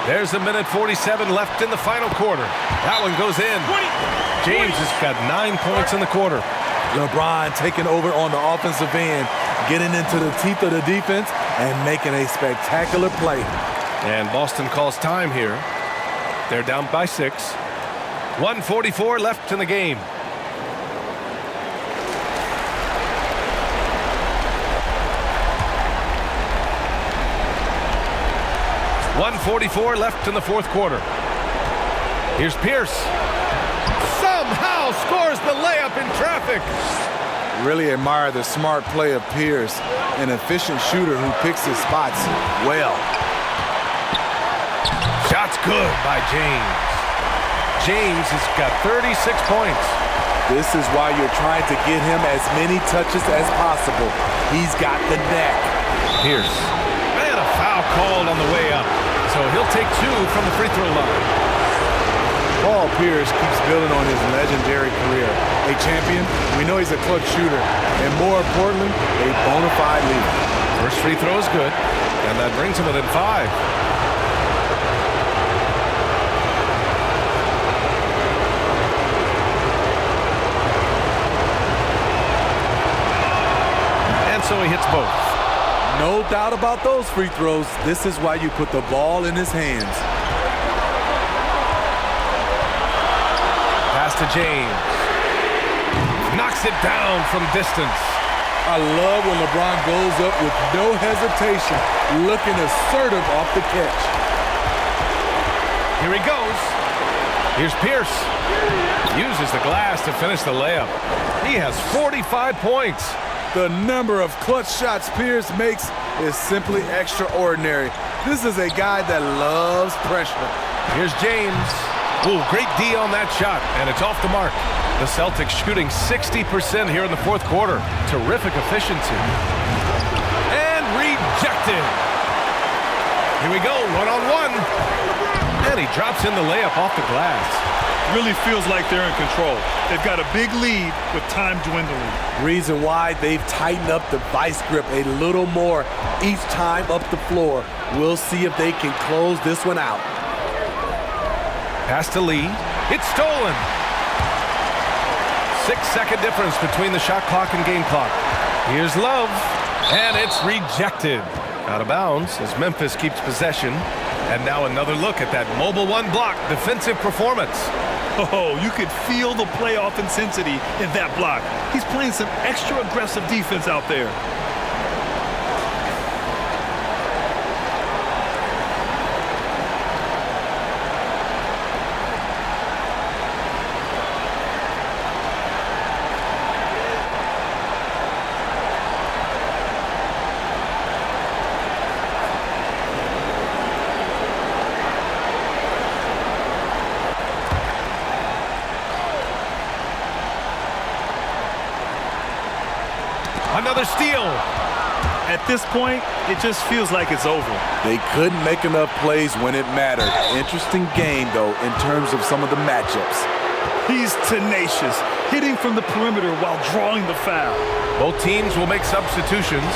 There's a minute 47 left in the final quarter. That one goes in. James has got 9 points in the quarter. LeBron taking over on the offensive end, getting into the teeth of the defense and making a spectacular play. And Boston calls time here. They're down by 6. 1:44 left in the game. .144 left in the fourth quarter. Here's Pierce. Somehow scores the layup in traffic. Really admire the smart play of Pierce, an efficient shooter who picks his spots well. Shot's good by James. James has got 36 points. This is why you're trying to get him as many touches as possible. He's got the knack. Pierce. Man, a foul called on the way up. So he'll take 2 from the free throw line. Call Paul Pierce keeps building on his legendary career. A champion, we know he's a clutch shooter, and more importantly, a bona fide leader. First free throw is good, and that brings him within 5. And so he hits both. No doubt about those free throws. This is why you put the ball in his hands. Pass to James. Knocks it down from distance. I love when LeBron goes up with no hesitation, looking assertive off the catch. Here he goes. Here's Pierce. Uses the glass to finish the layup. He has 45 points. The number of clutch shots Pierce makes is simply extraordinary. This is a guy that loves pressure. Here's James. Ooh, great D on that shot, and it's off the mark. The Celtics shooting 60% here in the fourth quarter. Terrific efficiency. And rejected. Here we go, one-on-one. And he drops in the layup off the glass. Really feels like they're in control. They've got a big lead with time dwindling. Reason why they've tightened up the vice grip a little more each time up the floor. We'll see if they can close this one out. Pass to Lee. It's stolen. 6-second difference between the shot clock and game clock. Here's Love, and it's rejected. Out of bounds as Memphis keeps possession. And now another look at that mobile one block defensive performance. Oh, you could feel the playoff intensity in that block. He's playing some extra aggressive defense out there. Another steal. At this point, it just feels like it's over. They couldn't make enough plays when it mattered. Interesting game, though, in terms of some of the matchups. He's tenacious, hitting from the perimeter while drawing the foul. Both teams will make substitutions.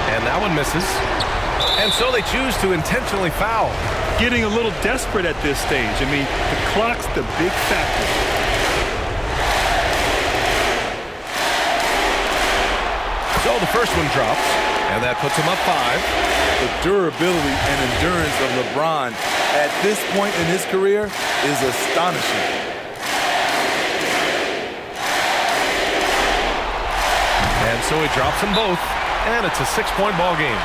And that one misses. And so they choose to intentionally foul. Getting a little desperate at this stage. I mean, the clock's the big factor. So the first one drops, and that puts him up 5. The durability and endurance of LeBron at this point in his career is astonishing. And so he drops them both, and it's a 6-point ball game.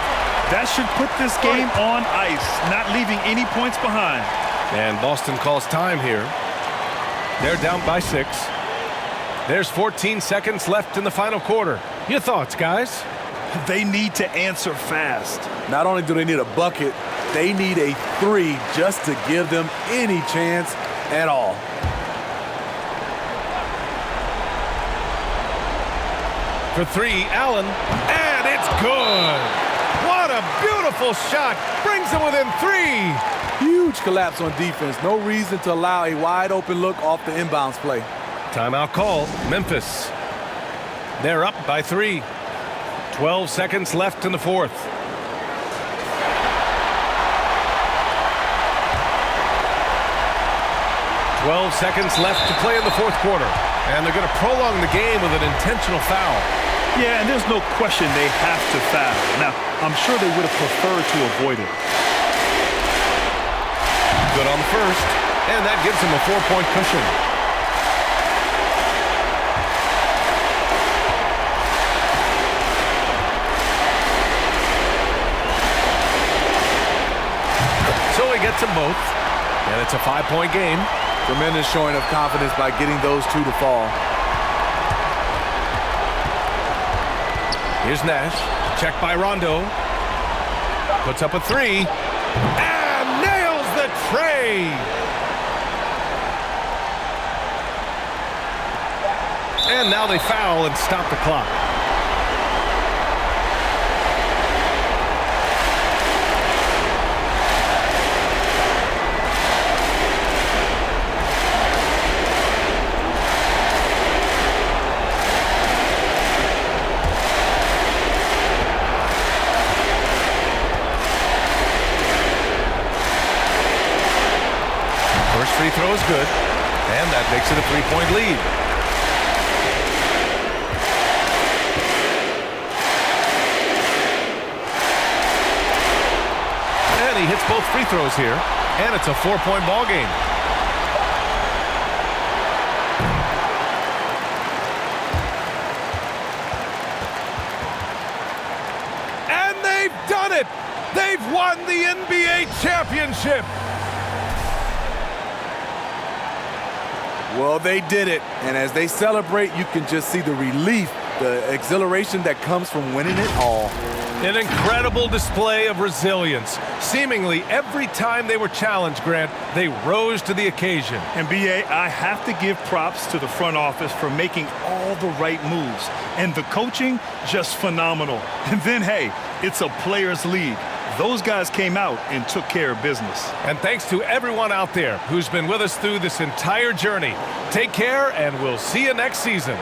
That should put this game on ice, not leaving any points behind. And Boston calls time here. They're down by 6. There's 14 seconds left in the final quarter. Your thoughts, guys? They need to answer fast. Not only do they need a bucket, they need a 3 just to give them any chance at all. For 3, Allen, and it's good. What a beautiful shot. Brings them within 3. Huge collapse on defense. No reason to allow a wide open look off the inbounds play. Timeout call, Memphis. They're up by 3. 12 seconds left in the fourth. "12 seconds left to play in the fourth quarter. And they're going to prolong the game with an intentional foul. Yeah, and there's no question they have to foul. Now, I'm sure they would have preferred to avoid it. Good on the first, and that gives him a 4-point cushion. So he gets them both, and it's a 5-point game. Tremendous showing of confidence by getting those 2 to fall. Here's Nash. Checked by Rondo. Puts up a 3. And nails the tray. And now they foul and stop the clock. First free throw is good, and that makes it a 3-point lead. And he hits both free throws here, and it's a 4-point ball game. And they've done it! They've won the NBA championship! Well, they did it. And as they celebrate, you can just see the relief, the exhilaration that comes from winning it all. An incredible display of resilience. Seemingly every time they were challenged, Grant, they rose to the occasion. And B.A., I have to give props to the front office for making all the right moves. And the coaching, just phenomenal. And then, hey, it's a players' league. Those guys came out and took care of business. And thanks to everyone out there who's been with us through this entire journey. Take care, and we'll see you next season.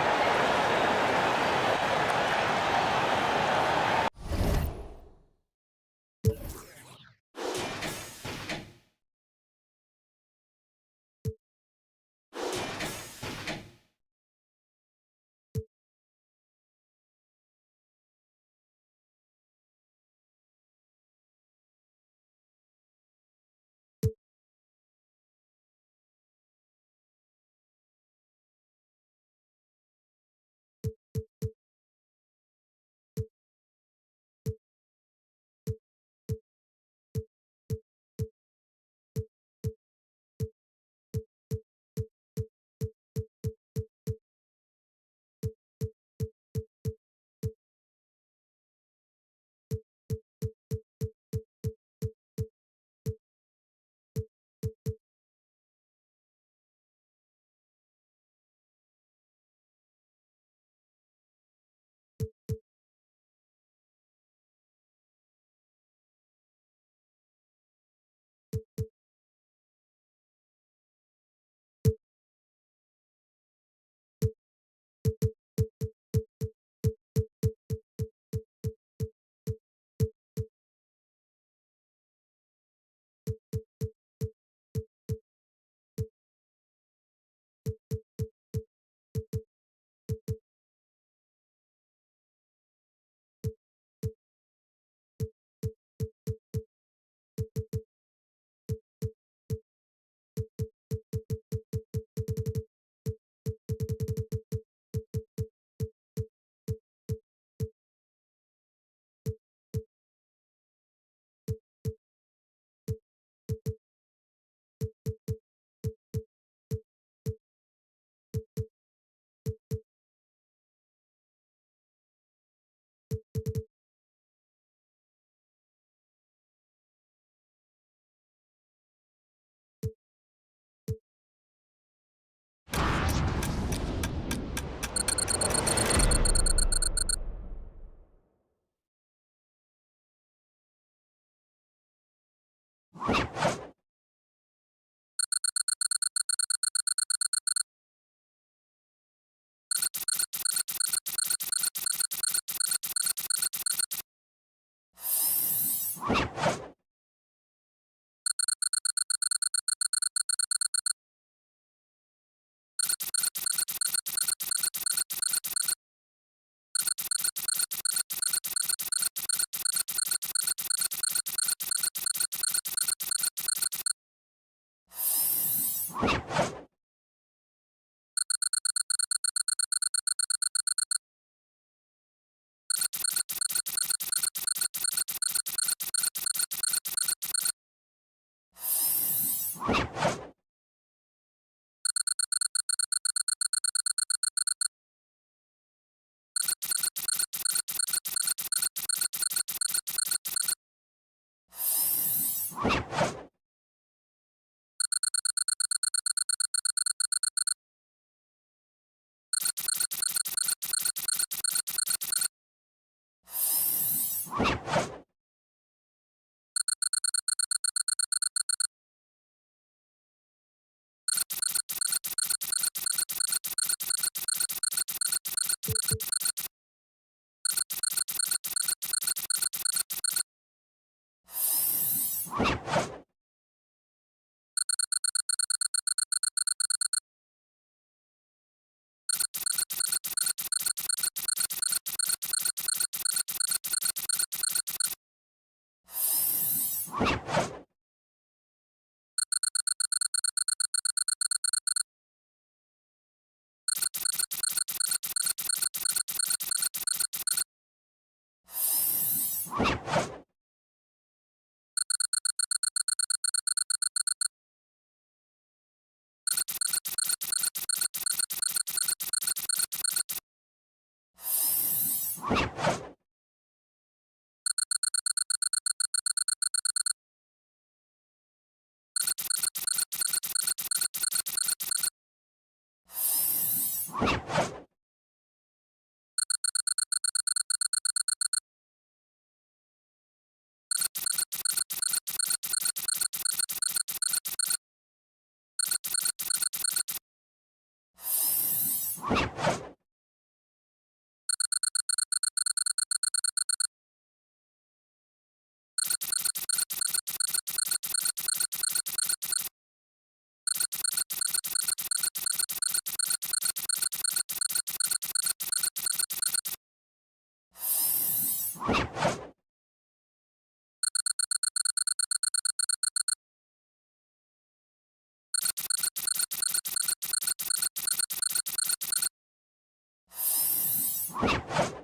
you